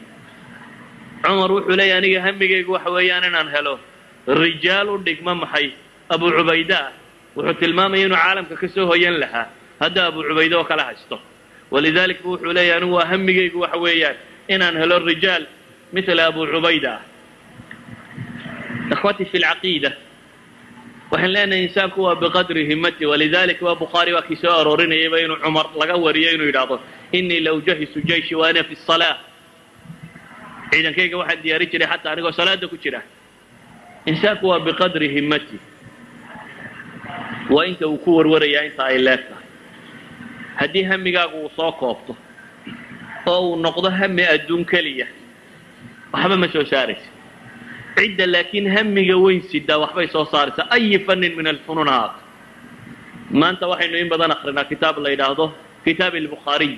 cumar wuxuu leeyahy aniga hamigaygu waxa weeyaan inaan helo rijaal u dhigma maxay abu cubayda ah wuxuu tilmaamaya inuu caalamka ka soo hoyan lahaa hadda abu cubayde oo kala haysto walidalik bu wuxuu leeyahy anigu waa hamigaygu waxa weeyaan inaan helo rijaal mila abu cubayda ah ikhwati fi lcaqiida waxaan leenahay insaanku waa biqadri himmati walidalik waa bukhaari waa kii soo aroorinayayba inuu cumar laga wariyo inuu yidhaahdo inii la ujahisu jayshi wa ana fi salaa ciidankayga waxaan diyaarin jiray xataa anigoo salaada ku jira insaanku waa biqadri himmati waa inta uu ku warwarayaa inta ay leegtahay haddii hamigaagu uu soo koobto oo uu noqdo hami adduun keliya waxba ma soo saaraysa cidda laakiin hamiga weyn sidaa waxbay soo saaraysaa ayi fannin min alfunuun haata maanta waxaynu in badan akrinaa kitaab la yidhaahdo kitaab albukhaariy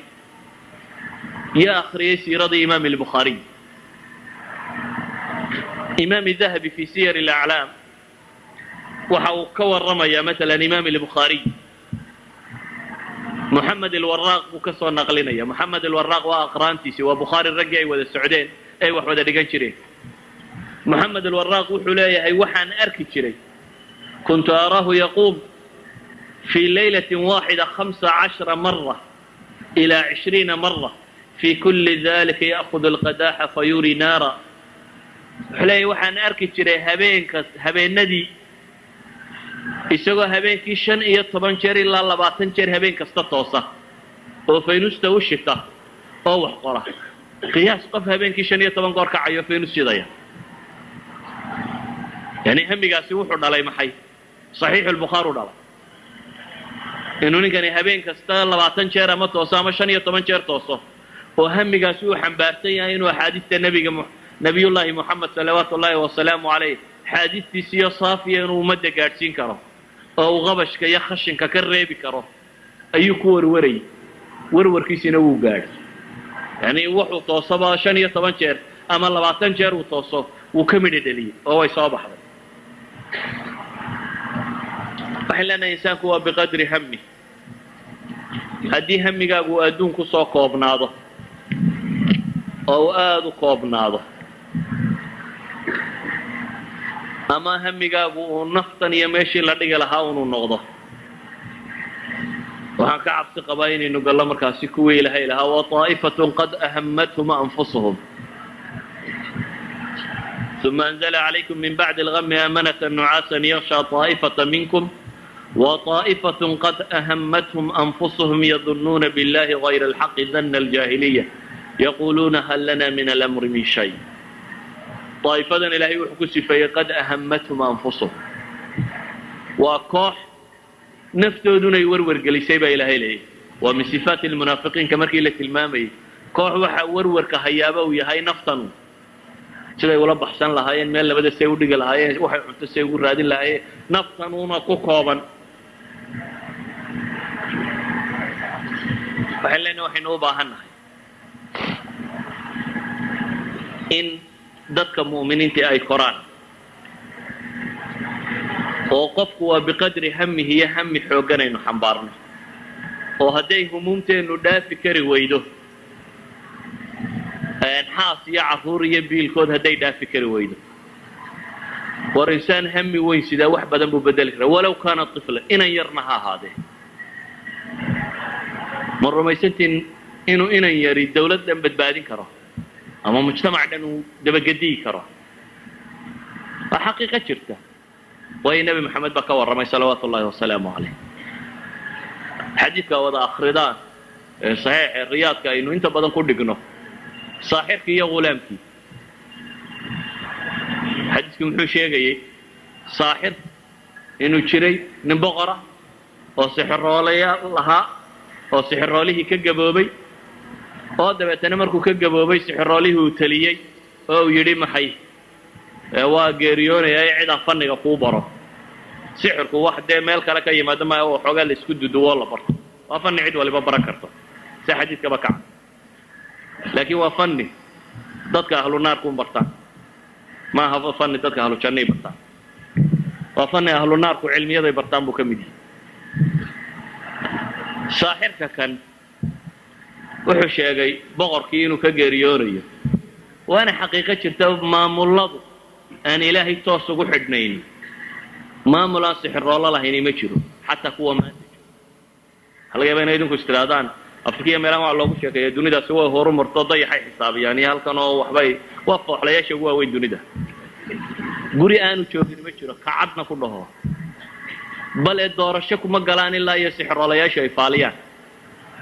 yaa akhriyey siiradii imaam albukhaariy imaam dahabi fi siyar alaclaam waxa uu ka warramayaa maala imaam albukhaariy moxamed alwaraaq buu ka soo naqlinaya moxamed alwaraaq waa aqraantiisii waa bukhaari raggii ay wada socdeen ay wax wada dhigan jireen moxamed alwaraaq wuxuu leeyahay waxaan arki jiray kuntu araahu yaquum fii laylaة waaxida 15 mara إilى 20 mara fii kuli dalika ya'khud alqadaaxa fayuri naara wuxuu leeyahay waxaan arki jiray habeenadii isagoo habeenkii 15 jeer ilaa 20 jeer habeen kasta toosa oo faynusta u shita oo wax qora qiyaas qof habeenkii 15 goor kacayo faynus shidaya yani hamigaasi wuxuu dhalay maxay saxiixu lbukhaari u dhalay inuu ninkani habeen kasta 20 jeer ama tooso ama 15 jeer tooso oo hamigaasi uu xambaarsan yahay inuu axaadiista nabiyullaahi moxamed salawaatu ullaahi wasalaamu calayh xaadiistiisiyo saafiya inuu ummadda gaadhsiin karo oo uu qabashka iyo khashinka ka reebi karo ayuu ku warwarayay warwarkiisina wuu gaadhay yani wuxuu toosaba 15 jeer ama 20 jeer uu tooso wuu ka midho dheliyey oo way soo baxday waxaan leenahay insaanku waa biqadri hami haddii hamigaagu uu adduun ku soo koobnaado oo uu aada u koobnaado ama hamigaagu uu naftan iyo meeshii la dhigi lahaa unuu noqdo waxaan ka cabsi qabaa inaynu gallo markaasi kuwii ilahay lahaa waطaa'ifatun qad ahammathum anfusuhum ثم أنزل عليكم من بعد الغم أمنة نعاسا يغشى طائفة منكم وطائفة قد أهمتهم أنفسهم يظنون بالله غير الحق ظن الجاهلية يقولون هل لنا من الأمر من شيء طائفة إلهي وحكسي في قد أهمتهم أنفسهم وكوح naftooduna ay warwargelisay baa ilaahay leeyahay waa min sifaati almunaafiqiinka markii la tilmaamayay koox waxa warwarka hayaaba uu yahay naftanu siday ula baxsan lahaayeen meel labada say u dhigi lahaayeen waxay cunto say ugu raadin lahaayeen naftanuna ku kooban waxaan leenahay waxaynu u baahannahay in dadka mu'miniinta ay koraan oo qofku waa biqadri hamihi iyo hami xoogganaynu xambaarno oo hadday humuumteennu dhaafi kari weydo xaas iyo carruur iyo biilkood hadday dhaafi kari weydo war insaan hami weyn sidaa wax badan buu bedeli karaa walow kaana tifla inan yarna ha ahaadee ma rumaysantiin inuu inan yari dawlad dhan badbaadin karo ama mujtamac dhan uu dabagediyi karo waa xaqiiqa jirta waayo nebi maxamed baa ka warramay salawaatu ullahi wasalaamu calayh xadiidka wada akridaan ee saxiixa riyaadka aynu inta badan ku dhigno saaxirkii iyo ghulaamkii xadiidkii muxuu sheegayey saaxir inuu jiray nin boqora oo sixiroolaya lahaa oo sixiroolihii ka gaboobay oo dabeetana markuu ka gaboobay sixiroolihii uu taliyey oo uu yidhi maxay waa geeriyoonaya cidaan fanniga kuu baro sixirku wax dee meel kale ka yimaado maayo oo xoogaa la isku duduwoo la barto waa fanni cid waliba baran karto si xadiidkaba kaca laakiin waa fanni dadka ahlu naarku bartaan ma aha fanni dadka ahlu jannay bartaan waa fanni ahlu naarku cilmiyaday bartaan buu ka mid yahay saaxirka kan wuxuu sheegay boqorkii inuu ka geeriyoonayo waana xaqiiqo jirta maamuladu aan ilaahay toos ugu xidhnayn maamul aan sixiroolo lahayni ma jiro xataa kuwa maanta waxaa laga yaabaa inay idinku istiraadaan afrikiya meelahan waxaa loogu sheekeeya dunidaasi way horu marto dayaxay xisaabiyaan iyo halkan oo waxbay waa fooxlayaasha ugu waaweyn dunida guri aanu joogin ma jiro kacadna ku dhaho bale doorasho kuma galaan ilaa iyo sixiroolayaashu ay faaliyaan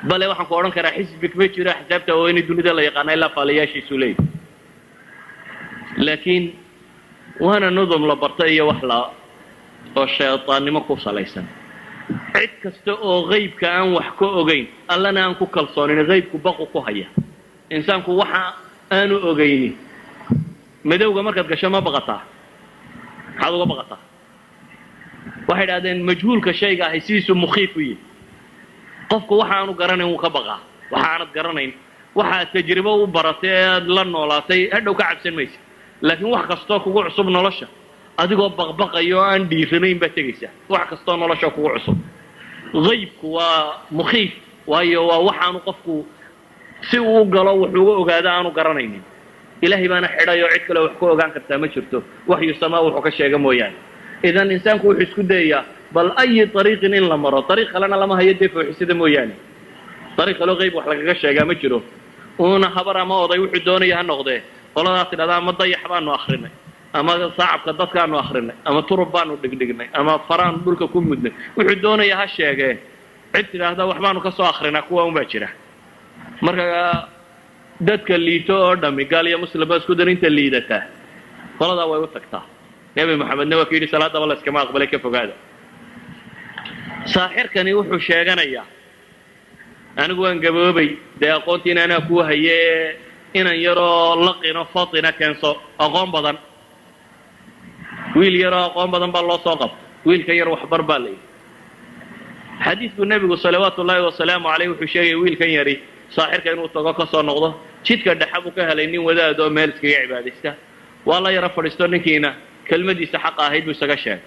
bale waxaan ku odhan karaa xisbig ma jiro axsaabta oo inay dunida la yaqaana ilaa faalayaashiisu leeyihi laakiin waana nudum la bartay iyo wax la oo shaydaannimo ku salaysan cid kasta oo qaybka aan wax ka ogayn allana aan ku kalsoonin qaybku baqu ku haya insaanku waxa aanu ogaynin madowga markaad gasho ma baqataa maxaad uga baqataa waxay idhahdeen majhuulka shayga ahay sidiisu mukhiif u yihi qofku waxa aanu garanayn wuu ka baqaa waxa aanad garanayn waxaad tajribo u baratay ee aad la noolaatay hadhow ka cabsan maysa laakiin wax kastoo kugu cusub nolosha adigoo baqbaqayo oo aan dhiiranayn baad tegaysaa wax kastoo nolosha kugu cusub qaybku waa mukhiif waayo waa waxaanu qofku si uu galo wuxuu uga ogaado aanu garanaynin ilaahay baana xidhayoo cid kale wax ku ogaan kartaa ma jirto waxyu samaa wuxuu ka sheega mooyaane idan insaanku wuxuu isku dayayaa bal ayi ariiqin in la maro ariiq kalena lama hayo dee fooxisada mooyaane ariiq kaloo qayb wax lagaga sheegaa ma jiro uuna habar ama oday wuxuu doonaya ha noqdee qoladaas tidhahdaa ama dayax baanu akrinay ama saacabka dadkaanu akrinay ama turub baanu dhigdhignay ama faraanu dhulka ku mudnay wuxuu doonaya ha sheegee cid tidhaahda waxbaanu ka soo akrinaa kuwa unbaa jira marka dadka liito oo dhami gaal iyo muslimba isku dar inta liidataa qoladaa way u tagtaa nebi maxamedna waa ku yidhi salaadaba la iskama aqbalay ka fogaada saaxirkani wuxuu sheeganayaa anigu waan gaboobay dee aqoontiina anaa kuu haye inan yaroo laqino fatina keenso aqoon badan wiil yaroo aqoon badan baa loo soo qabto wiilkan yar waxbar baa la yidhi xadiidku nebigu salawaatu ullaahi wasalaamu caleyh wuxuu sheegaya wiilkan yari saaxirka inuu tago ka soo noqdo jidka dhexa buu ka helay nin wadaad oo meel iskaga cibaadaysta waa la yaro fadhiisto ninkiina kelmadiisa xaqa ahayd buu isaga sheegay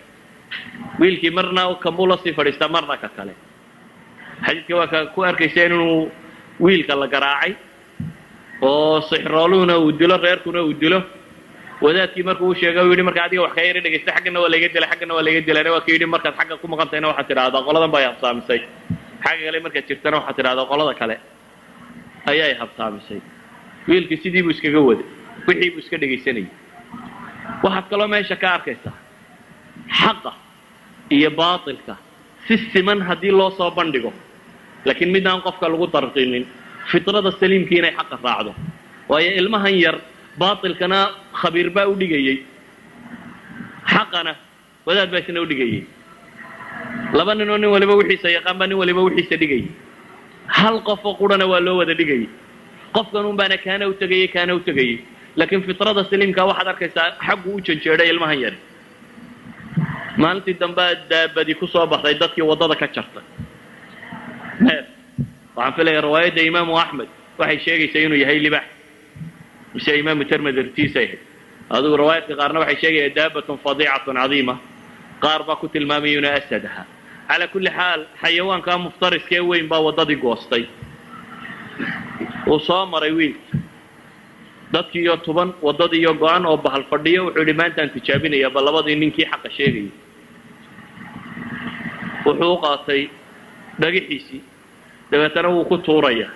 wiilkii marna kanbuu la sii fadhiistaa marna ka kale xadiidka waa ka ku arkaysa inuu wiilka la garaacay oo sixirooluhuna uu dilo reerkuna uu dilo wadaadkii markuu u sheegay uu yidhi marka adiga wax ka yari dhegaysta xaggana waa layga dilay xaggana waa layga dilayna waa ka yidhi markaad xagga ku maqantayna waxaad tidhahdaa qoladan baa habsaamisay xagga kale markaad jirtana waxaad tidhahdaa qolada kale ayay habsaamisay wiilkii sidii buu iskaga waday wixii buu iska dhegaysanayay waxaad kaloo meesha ka arkaysaa xaqa iyo baatilka si siman haddii loo soo bandhigo laakiin mid aan qofka lagu tarqiinin fitrada saliimkii inay xaqa raacdo waayo ilmahan yar baatilkana khabiir baa u dhigayey xaqana wadaad baa isna u dhigayey laba nin oo nin waliba wixiisa yaqaan baa nin waliba wixiisa dhigayay hal qof oo qurana waa loo wada dhigayay qofkan un baana kaana u tegayay laakiin fitrada saliimka waxaad arkaysaa xaggu u janjeedhay ilmahan yari maalintii dambe daabadii ku soo baxday dadkii waddada ka jartay waxaan filayaa riwaayadda imaamu axmed waxay sheegaysaa inuu yahay libaax mise imaamu tirmidi rtiisa yahay adigu riwaayadka qaarna waxay sheegayaan daabatun fadiicatun cadiima qaar baa ku tilmaamaya inuu asad ahaa calaa kulli xaal xayawaankaa muftariskee weyn baa waddadii goostay uu soo maray wiilkii dadkii iyo tuban waddadii iyo go-an oo bahal fadhiyo wuxuu yidhi maantaan tijaabinaya bal labadii ninkii xaqa sheegayay wuxuu u qaatay dhagaxiisii dabeetana wuu ku tuuraya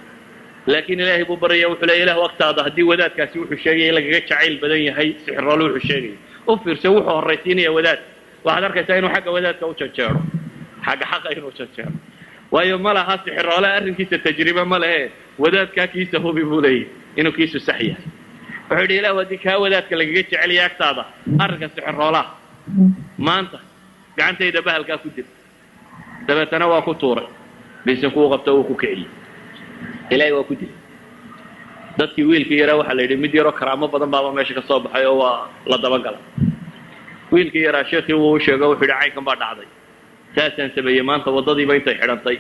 laakiin ilaahay buu baryaya wuxuu leeya ilahu agtaada haddii wadaadkaasi wuxuu sheegaya lagaga jacayl badan yahay sixiroole wuxuu sheegaya u fiirsa wuxuu horraysiinaya wadaadka waxaad arkaysaa inuu xagga wadaadka u janjeero xagga xaqa inuu janjeero waayo ma laha sixiroole arrinkiisa tajribe ma lehe wadaadkaa kiisa hubi buu leeyahy inuu kiisu sax yahay wuxuu yidhi ilahu haddii kaa wadaadka lagaga jecelaya agtaada arrinka sixiroolaha maanta gacantayda bahalkaa ku jir dabeetana waa ku tuuray biisinkuu qabto uu ku kiciyey ilaahay waa ku dilay dadkii wiilkii yaraa waxaa la yidhi mid yaroo karaamo badan baaba meesha ka soo baxay oo waa la dabagalay wiilkii yaraa sheekhii wuu u sheego wuxuu yidhi caynkan baa dhacday saasaan sameeyey maanta waddadiiba intay xidhantay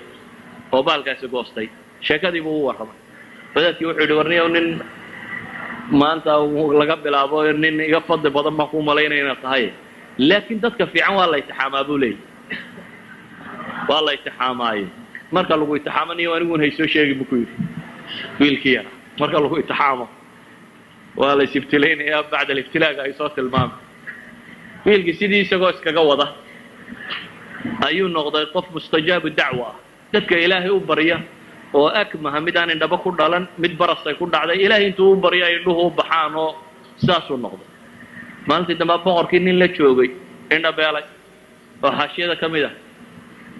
oo baalkaasi goostay sheekadiibuu u warramay wadaadkii wuxuu yidhi warniyow nin maanta laga bilaabo nin iga fadli badan baan kuu malaynaya inaad tahay laakiin dadka fiican waa la itixaamaa buu leeyahy waa la itixaamaaye marka lagu itixaamanayo aniguun haysoo sheegi buu ku yidhi wiilkii yara marka lagu itixaamo waa la isibtilaynayaa bacda alibtilaaga ay soo tilmaamay wiilkii sidii isagoo iskaga wada ayuu noqday qof mustajaabu dacwa ah dadka ilaahay u barya oo akmaha mid aan indhaba ku dhalan mid barasay ku dhacday ilaahay intuu u baryo ay indhuhu u baxaan oo saasuu noqday maalintii dambe boqorkii nin la joogay indhabeelay oo xaashiyada ka mid ah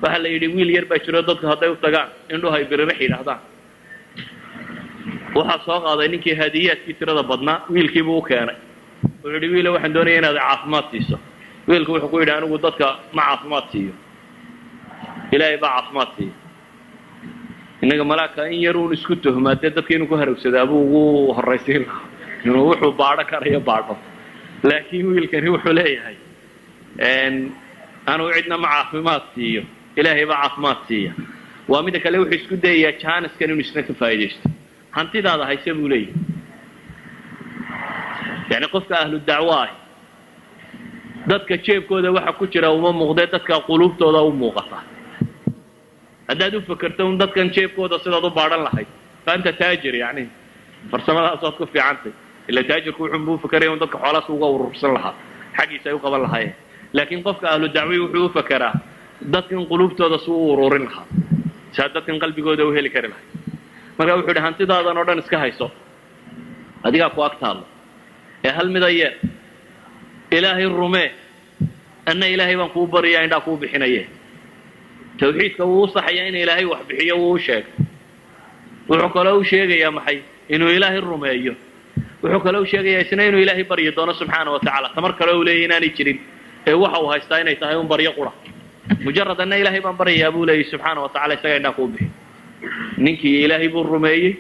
waxaa la yidhi wiil yar baa jiro dadka hadday u tagaan indhuhu ay biririx yidhaahdaan waxaa soo qaaday ninkii haadiyaadkii tirada badnaa wiilkiibuu u keenay wuxuu yidhi wiilo waxaan doonaya inaad caafimaad siiso wiilku wuxuu ku yidhi anigu dadka ma caafimaad siiyo ilaahay baa caafimaad siiyo innaga malaagka in yar uun isku tuhmaa dee dadka inuu ku harowsadaa buu ugu horraysiin lahaa inuu wuxuu baadho karayo baadho laakiin wiilkani wuxuu leeyahay anugu cidna ma caafimaad siiyo ilaahay baa caafimaad siiya waa mida kale wuxuu isku dayayaa jaaniskan inuu isna ka faa'iidaysto hantidaada hayse buu leeyahay yani qofka ahlu dacwo ah dadka jeebkooda waxa ku jira uma muuqdee dadka quluubtooda u muuqata haddaad u fakerto un dadkan jeebkooda sidaad u baadhan lahayd faanta taajir yani farsamadaas waad ku fiicantay ila taajirku wuxuu buu fakeraya un dadka xoolaas uga urursan lahaa xaggiisa ay u qaban lahaayeen laakiin qofka ahlu dacwi wuxuu u fakeraa dadkan quluubtooda suu u ururin lahaa saa dadkan qalbigooda u heli kari lahay marka wuxuu yidhi hantidaadan oo dhan iska hayso adigaa ku ag taallo ee hal mida yeel ilaahay rumee anna ilaahay baan kuu baryaa indhaa kuu bixinaye tawxiidka wuu u saxayaa in ilaahay wax bixiyo wuu u sheegay wuxuu kaloo u sheegayaa maxay inuu ilaahay rumeeyo wuxuu kaloo u sheegayaa isna inuu ilaahay baryi doono subxaana wa tacaala tamar kale uu leeyahy inaanay jirin ee waxa uu haystaa inay tahay un baryo qura mujarad anna ilaahay baan baryayaa buu leeyahy subxaana wa tacala isagaa indhaa kuu bixi ninkii ilaahay buu rumeeyey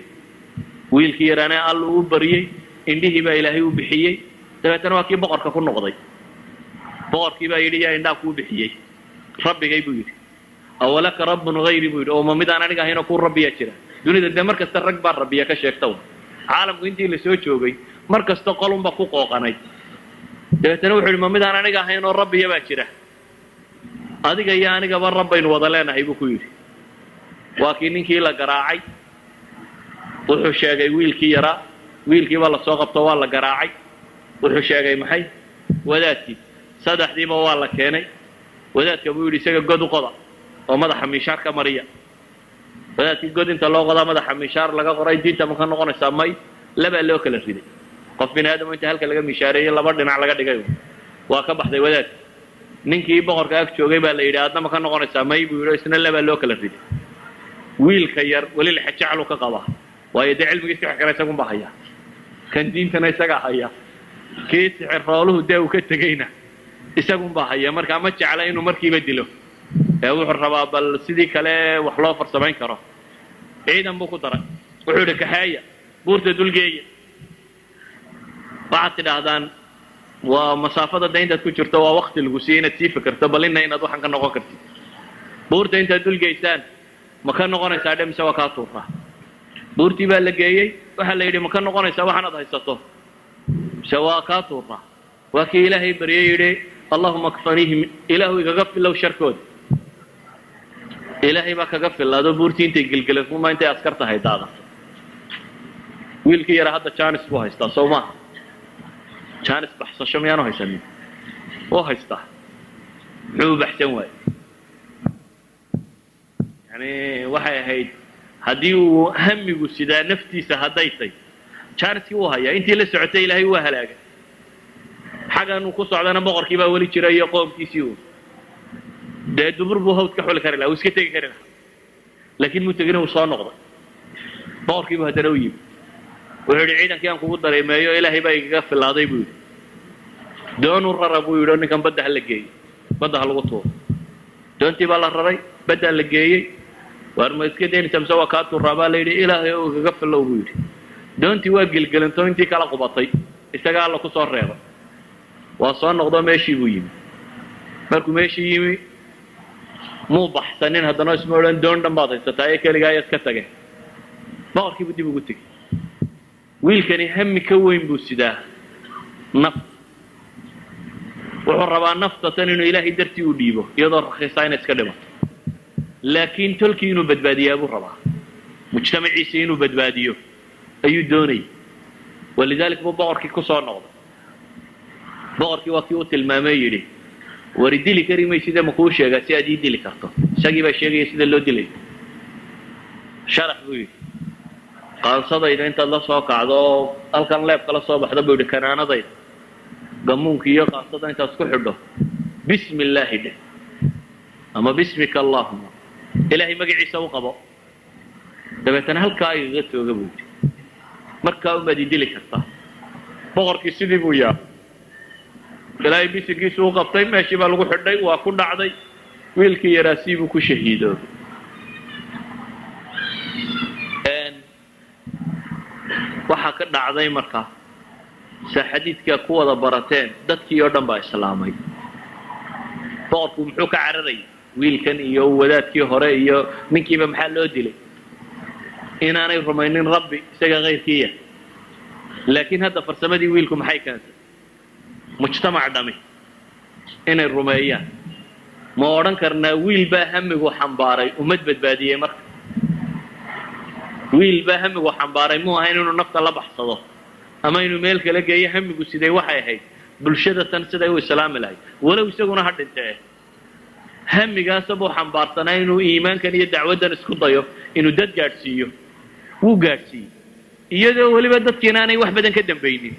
wiilkii yaraana alla uu baryey indhihii baa ilaahay u bixiyey dabeetana waa kii boqorka ku noqday boqorkii baa yidhi yaa indhaa kuu bixiyey rabbigay buu yidhi awalaka rabbun hayri buu yidhi oo ma midaan aniga ahaynoo kuu rabbiyaa jira dunida dee mar kasta rag baa rabbiya ka sheegta caalamku intii la soo joogay mar kasta qolunba ku qooqanay dabeetana wuxuu yidhi ma midaan aniga ahayn oo rabbiya baa jira adiga iyo anigaba rabbaynu wada leenahay buu ku yidhi waa kii ninkii la garaacay wuxuu sheegay wiilkii yaraa wiilkiiba la soo qabto waa la garaacay wuxuu sheegay maxay wadaadkii saddexdiiba waa la keenay wadaadka buu yidhi isaga god u qoda oo madaxa miishaar ka mariya wadaadkii god inta loo qodaa madaxa miishaar laga qoray diinta ma ka noqonaysaa may labaa loo kala riday qof bini aadamo inta halka laga miishaareeyey laba dhinac laga dhigay waa ka baxday wadaadki ninkii boqorka ag joogay baa la yidhi aadna ma ka noqonaysaa may buu yidhi isna labaa loo kala riday wiilka yar weli lexajaclu ka qabaa waayo dee cilmigiisi wax kale isagunba haya kan diintana isagaa haya kii sixir rooluhu dee uu ka tegeyna isagunbaa haya markaa ma jecla inuu markiiba dilo wuxuu rabaa bal sidii kale wax loo farsamayn karo ciidan buu ku daray wuxuu yidhi kaxeeya buurta dulgeeya waxaad tidhaahdaan waa masaafada da intaad ku jirto waa wakti lagu siiye inaad sii fikirto bal inna inaad waxan ka noqon kartid buurta intaad dulgeysaan ma ka noqonaysaa dhe mise waa kaa tuuraa buurtii baa la geeyey waxaa la yidhi ma ka noqonaysaa waxaanaad haysato mise waa kaa tuuraa waa kii ilaahay baryey yidhi allahuma kfaniihim ilaahu igaga filow sharkooda ilaahay baa kaga filaado buurtii intay gelgelanuma intay askar tahay daadato wiilkii yaraa hadda janis buu haystaa soo maaha janis baxsasho miyaanu haysanin wuu haystaa muxuu baxsan waaye yani waxay ahayd haddii uu hamigu sidaa naftiisa hadday tay janiskii wuu hayaa intii la socotay ilaahay waa halaagay xaggan uu ku socdana boqorkii baa weli jira iyo qoomkiisii uu dee dubur buu hawd ka xuli kari laha uu iska tegi kari lahaa laakiin muu tegina uu soo noqday boqorkii buu haddana u yimi wuxuu yidhi ciidankii aan kugu dareemeeyo ilaahay baa igaga filaaday buu yidhi doonuu rara buu yidhi oo ninkan badda ha la geeyey badda ha lagu tuuro doontii baa la raray baddaa la geeyey waar ma iska daynaysa mise waa kaa tuuraa baa la yidhi ilaahay oo igaga filow buu yidhi doontii waa gelgelantoo intii kala qubatay isagaa alla ku soo reebay waa soo noqdoo meeshii buu yimi markuu meeshii yimi muu baxsanin haddana isma odhan doon dhan baad haysataa ee keligaa ayaad ka tageen boqorkiibu dib ugu tegey wiilkani hami ka weyn buu sidaa naf wuxuu rabaa naftatan inuu ilaahay dartii u dhiibo iyadoo rakhiisaa inay iska dhimato laakiin tolkii inuu badbaadiyaa buu rabaa mujtamaciisa inuu badbaadiyo ayuu doonayay walidalik buu boqorkii ku soo noqday boqorkii waa kii u tilmaamay yidhi wari dili kari mayside ma kuu sheegaa si aad ii dili karto isagii baa sheegaya sida loo dilayo sharax buu yidhi qaansadayda intaad la soo kacdo oo halkan leeb kala soo baxdo buu yidhi kanaanadayda gamuunka iyo qaansada intaad isku xidho bismi illaahi dheh ama bismika allahuma ilaahay magaciisa u qabo dabeetana halkaa igaga tooga buu yidhi markaa umaad ii dili kartaa boqorkii sidii buu yaabay ilaahay bisinkiisu u qabtay meeshii baa lagu xidhay waa ku dhacday wiilkii yaraasii buu ku shahiidoobay waxaa ka dhacday markaa saa xadiidkaa ku wada barateen dadkii oo dhan baa islaamay boqorku muxuu ka cararayay wiilkan iyo wadaadkii hore iyo ninkiiba maxaa loo dilay inaanay rumaynin rabbi isaga kayrkiiya laakiin hadda farsamadii wiilku maxay keentay mujtamac dhami inay rumeeyaan ma odhan karnaa wiil baa hamigu xambaaray ummad badbaadiyey marka wiil baa hamigu xambaaray muu ahayn inuu nafta la baxsado ama inuu meel kala geeyo hamigu siday waxay ahayd bulshada tan siday u islaami lahayd walow isaguna ha dhintee hamigaasa buu xambaarsanaa inuu iimaankan iyo dacwaddan isku dayo inuu dad gaadhsiiyo wuu gaadhsiiyey iyadoo weliba dadkiina aanay wax badan ka dambaynin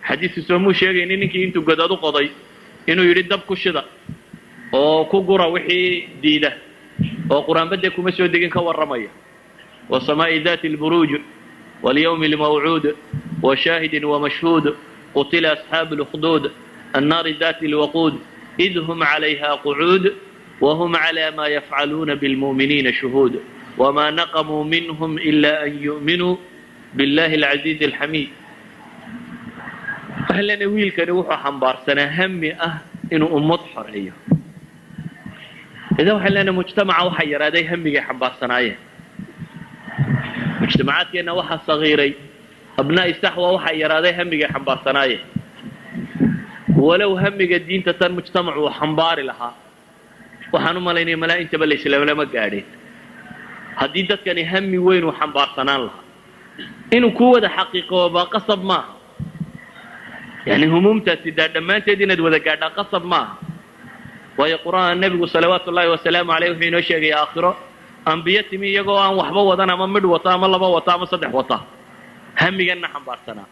xadiisu soomuu sheegaynin ninkii intuu godad u qoday inuu yidhi dab ku shida oo ku gura wixii diida oo qur-aanbadee kuma soo degin ka warramaya wasamaa'i daati lburuuj walyawmi lmawcuud washaahidin wamashhuud qutila asxaabu lukduud annaari daati lwaquud id hum calayha qucuud wahum calaa maa yafcaluuna bilmu'miniina shuhuud wamaa naqamuu minhum ila an yu'minuu billahi alcaziizi alxamiid waxaan leenahay wiilkani wuxuu xambaarsanaa hami ah inuu ummad xoreeyo idan waxaan leenahay mujtamaca waxaa yaraaday hamigay xambaarsanaayeen mujtamacaadkeenna waxaa sagiiray abnaa'i saxwa waxaa yaraaday hamigay xambaarsanaayeen walow hamiga diinta tan mujtamacu uu xambaari lahaa waxaan u malaynaya malaa-intaba la islaamlama gaadheen haddii dadkani hami weyn uu xambaarsanaan lahaa inuu ku wada xaqiiqooba qasab maaha yani humuumtaasi daa dhammaanteed inaad wada gaadhaa qasab maaha waayo qur-aan nebigu salawaatu ullaahi wasalaamu caleyh wuxuu inoo sheegay aakhiro ambiyo timi iyagoo aan waxba wadan ama midh wata ama laba wata ama saddex wata hamiganna xambaarsanaa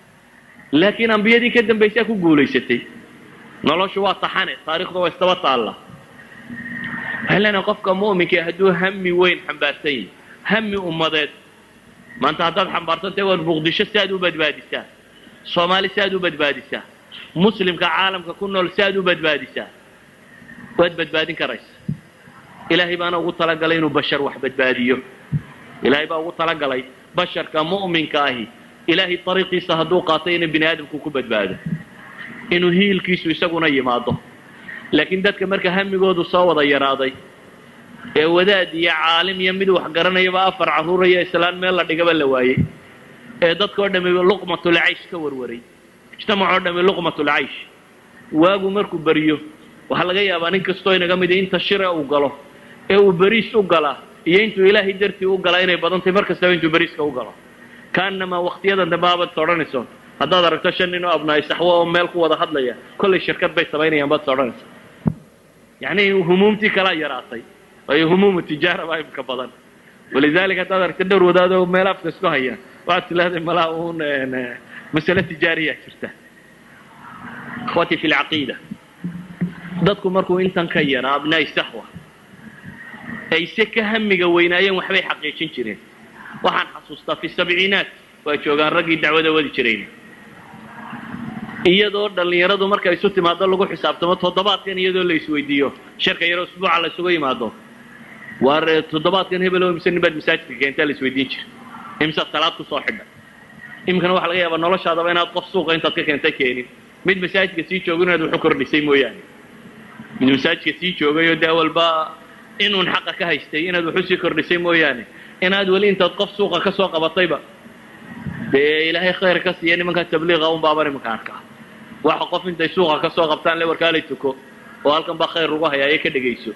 laakiin ambiyadii ka dambaysaa ku guulaysatay noloshu waa taxane taariikhda waa istaba taalla waxaan leenahay qofka mu'minka hadduu hami weyn xambaarsan yahay hami ummadeed maanta haddaad xambaarsantahay waad muqdisho si aad u badbaadisaa soomaali si aad u badbaadisaa muslimka caalamka ku nool si aad u badbaadisaa waad badbaadin karaysa ilaahay baana ugu talagalay inuu bashar wax badbaadiyo ilaahay baa ugu talagalay basharka mu'minka ahi ilaahay dariiqiisa hadduu qaatay inuu bini aadamku ku badbaado inuu hiilkiisu isaguna yimaado laakiin dadka marka hamigoodu soo wada yaraaday ee wadaad iyo caalim iyo mid wax garanayaba afar carruur iyo islaan meel la dhigaba la waayey ee dadkoo dhammi luqmatul caysh ka warwaray ijtamacoo dhammi luqmatul caysh waagu markuu bariyo waxaa laga yaabaa nin kastoo inaga mid inta shire uu galo ee uu bariis u galaa iyo intuu ilaahay dartii u galaa inay badantay mar kastaba intuu bariiska u galo kaanama waqtiyadan dambe abaad sodhanayso haddaad aragto 5 nin oo abnaay saxwo oo meel ku wada hadlaya kollay shirkad bay samaynayaan baad sodhanaysa yacni humuumtii kala yaraatay ay humuumu tijaara baa imka badan walidaalika haddaad aragto dhowr wadaadoo meel afka isku haya waxaad tilaahday malaa uun masale tijaariya jirta ikhwati fi lcaqiida dadku markuu intan ka yaraa abnaay saxwa ay se ka hamiga weynaayeen waxbay xaqiijin jireen waxaan xasuustaa fi sabciinaat waa joogaan raggii dacwada wadi jirayna iyadoo dhallinyaradu marka isu timaado lagu xisaabtamo toddobaadkan iyadoo la isweydiiyo shirka yaro usbuuca la isugu yimaado waar toddobaadkan hebel oo imse nin baad masaajidka keentaa la isweydiin jira imse salaad ku soo xidha imkana waxaa laga yaabaa noloshaadaba inaad qof suuqa intaad ka keentay keenin mid masaajidka sii joogo inaad waxu kordhisay mooyaane mid masaajidka sii joogayoo dee walba inuun xaqa ka haystay inaad waxu sii kordhisay mooyaane inaad weli intaad qof suuqa ka soo qabatayba dee ilaahay khayr ka siiya nimanka tabliiqa un baaban imanka arkaa waxa qof intay suuqa ka soo qabtaan le warkaalay tuko oo halkan baa khayr ugu hayaa ee ka dhegayso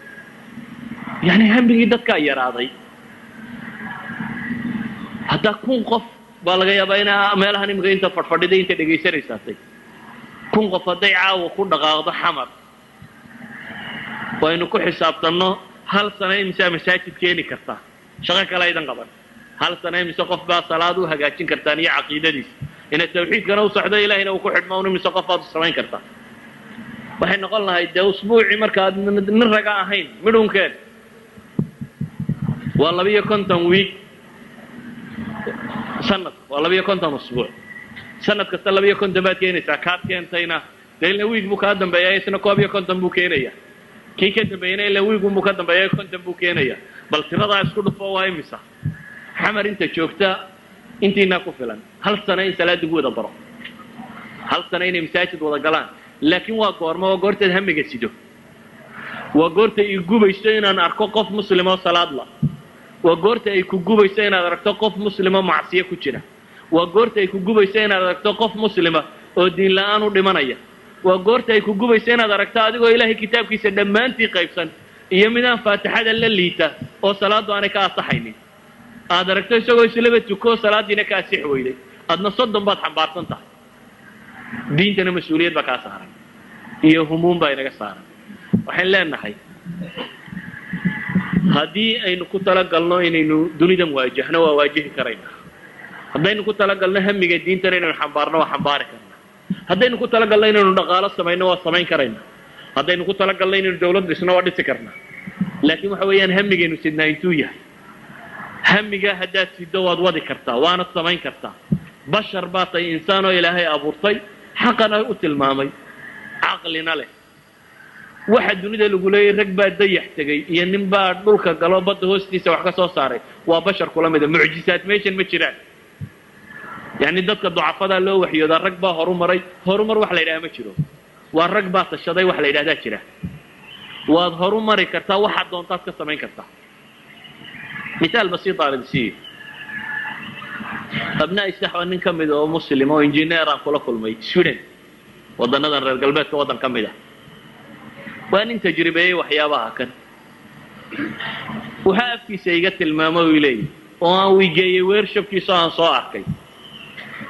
yani hamigii dadkaa yaraaday haddaa 1,000 qof baa laga yaabaa inaa meelahan iminka inta fadhfadhiday inta dhegaysanaysaatay 1,000 qof hadday caawa ku dhaqaaqdo xamar waynu ku xisaabtanno hal sano imisa masaajid keeni kartaa shaqo kale aydan qaban hal sano imise qof baa salaad u hagaajin kartaan iyo caqiidadiisa inaad tawxiidkana u socdo ilaahayna uu ku xidhmo un imise qof baad u samayn kartaa waxay noqon lahayd dee usbuucii markaad nin raga ahayn midhunkeen waa 52 wiig sanad waa 52 usbuuc sanad kasta 52 baad keenaysaa kaad keentayna dee ilaa wiig buu kaa dambeeyaa isna 51 buu keenayaa kii ka dambeeyana ilaa wiigun buu ka dambeeyaa 50 buu keenayaa bal tiradaa isku dhufo waa imisa xamar inta joogta intiina ku filan hal sano in salaad ugu wada baro hal sano inay masaajid wada galaan laakiin waa goorma waa goorteed hamiga sido waa goorta ay gubayso inaan arko qof muslim oo salaad la waa goorta ay ku gubayso inaad aragto qof muslim oo macsiyo ku jira waa goorta ay ku gubayso inaad aragto qof muslima oo diin la'aan u dhimanaya waa goorta ay ku gubayso inaad aragto adigoo ilaahay kitaabkiisa dhammaantii qaybsan iyo midaan faatixada la liita oo salaadu aanay ka asaxaynin aad aragto isagoo islaba tuko salaadiina ka asix weyday adna 30 baad xambaarsan tahay diintana mas-uuliyad baa kaa saaran iyo humuum baa inaga saaran waxaan leenahay haddii aynu ku talagalno inaynu dunidan waajahno waa waajihi karaynaa haddaynu ku talagalno hamiga diintana inaynu xambaarno waa xambaari karnaa haddaynu ku talagalno inaynu dhaqaalo samayno waa samayn karaynaa haddaynu ku talagalno inaynu dawlad dhisno waa dhisi karnaa laakiin waxa weeyaan hamigaynu sidnaa intuu yahay hamiga haddaad siddo waad wadi kartaa waana samayn kartaa bashar baa tahay insaan oo ilaahay abuurtay xaqana u tilmaamay caqlina leh waxa dunida lagu leeyahay rag baa dayax tegay iyo nin baa dhulka galo badda hoostiisa wax ka soo saaray waa bashar kula mid ah mucjisaad meeshan ma jiraan yani dadka ducafada loo waxyoodaa rag baa horumaray horumar wax la yidhaha ma jiro waa rag baa tashaday wax la yidhahdaa jira waad horumari kartaa waxaad doontaad ka samayn kartaa مثال بسيط على السيف أبناء السحوة إن كم إذا مسلم أو إنجنير أو كل مي سودان وضنا ذا القلبات وضن كم إذا وأن تجربة وحيابها كان وحاف في سيجة الماما ويلي ويجي ورشب في صان صاعكي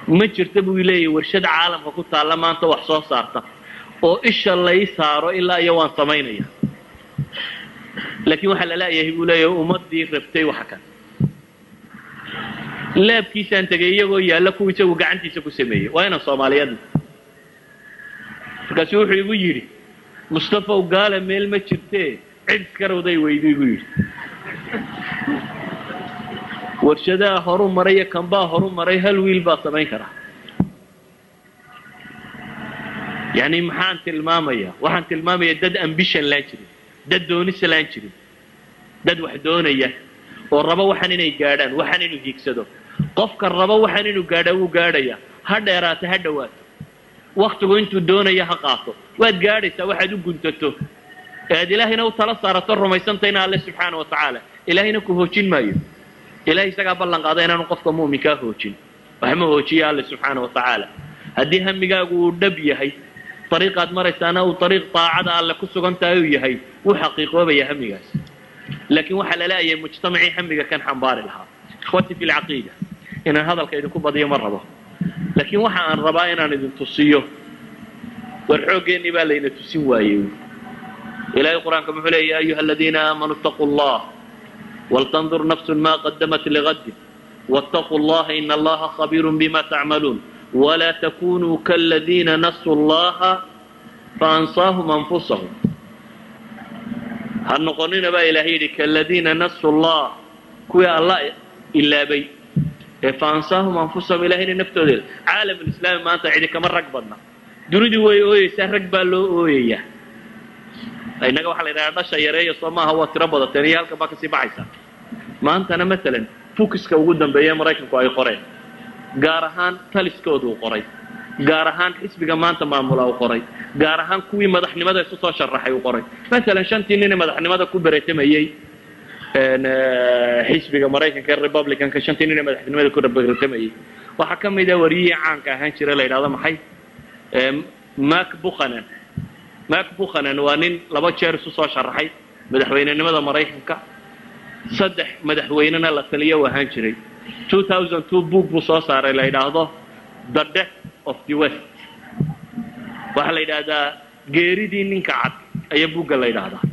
ما ترتب ويلي ورشد عالم وكنت على ما أنت وحصان صارته وإيش الله يساره إلا يوان صمينيه laakiin waxa la leeyahay uu leeyahay ummadii rabtay waxa kan laabkiisaan tagay iyagoo yaala ku isagu gacantiisa ku sameeyay waa inaan Soomaaliyeed markaas wuxuu igu yiri Mustafa gaala meel ma jirtee cid karowday weydiiyo igu yiri warshadaha horumaray kan baa horumaray hal wiil baa samayn kara yani maxaan tilmaamaya waxaan tilmaamaya dad ambition la jiro dad doonis laan jirin dad wax doonaya oo raba waxaan inay gaadhaan waxaan inuu hiigsado qofka raba waxaan inuu gaadhaa wuu gaadhaya ha dheeraata ha dhawaato waqtigu intuu doonaya ha qaato waad gaadhaysaa waxaad u guntato aad ilaahayna u tala saarato rumaysantayna alle subxaana wa tacaala ilaahayna ku hoojin maayo ilahay isagaa ballan qaada inaanu qofka mu'minkaa hoojin waxma hoojiya alle subxaana wa tacaala haddii hamigaagu uu dhab yahay ariiqaad maraysaana uu ariiq daacada alle ku sugan tahay uu yahay wuu xaqiiqoobaya hamigaas laakiin waxaa la leeyahay mujtamacii hamiga kan xambaari lahaa ikhwatii fi lcaqiida inaan hadalka idinku badiyo ma rabo laakiin waxa aan rabaa inaan idin tusiyo war xooggeenii baa layna tusin waayey ilahay qur-aanka muxuu leeya ya ayuha aladiina aamanuu ittaquu allah waltandur nafsun ma qadamat ligadin wattaquu allaha ina allaha khabiirun bima tacmaluun ولا تكونوا كالذين نسوا الله فأنساهم أنفسهم هل نقولنا بقى إلهي كالذين نسوا الله كويا الله إلا بي فأنساهم أنفسهم إلهي نفتدل عالم الإسلام ما أنت عيدك من رقبنا دوني وي سهرق بالو ويا إنك وحل إذا عدش يري صما هو تربض تاني هلك باك سي بعيسى ما أنت أنا مثلا فوكس كوجودا بيام رايكم كواي قرين gaar ahaan taliskooda uu qoray gaar ahaan xisbiga maanta maamula uu qoray gaar ahaan kuwii madaxnimada isu soo sharaxay uu qoray maalan shantii nin madaxnimada ku bereetamayay xisbiga maraykanka republicanka shantii nin madaxnimada ku bereetamayay waxa ka mid ah wariyihii caanka ahaan jiray la yidhaahdo maxay Mark Buchanan waa nin laba jeer isu soo sharaxay madaxweynenimada maraykanka saddex madaxweynena la taliyo u ahaan jiray 2002 book buu soo saaray la yidhaahdo The Death of the West waxa la yidhaahdaa geeridii ninka cad ayaa buugga la yidhaahdaa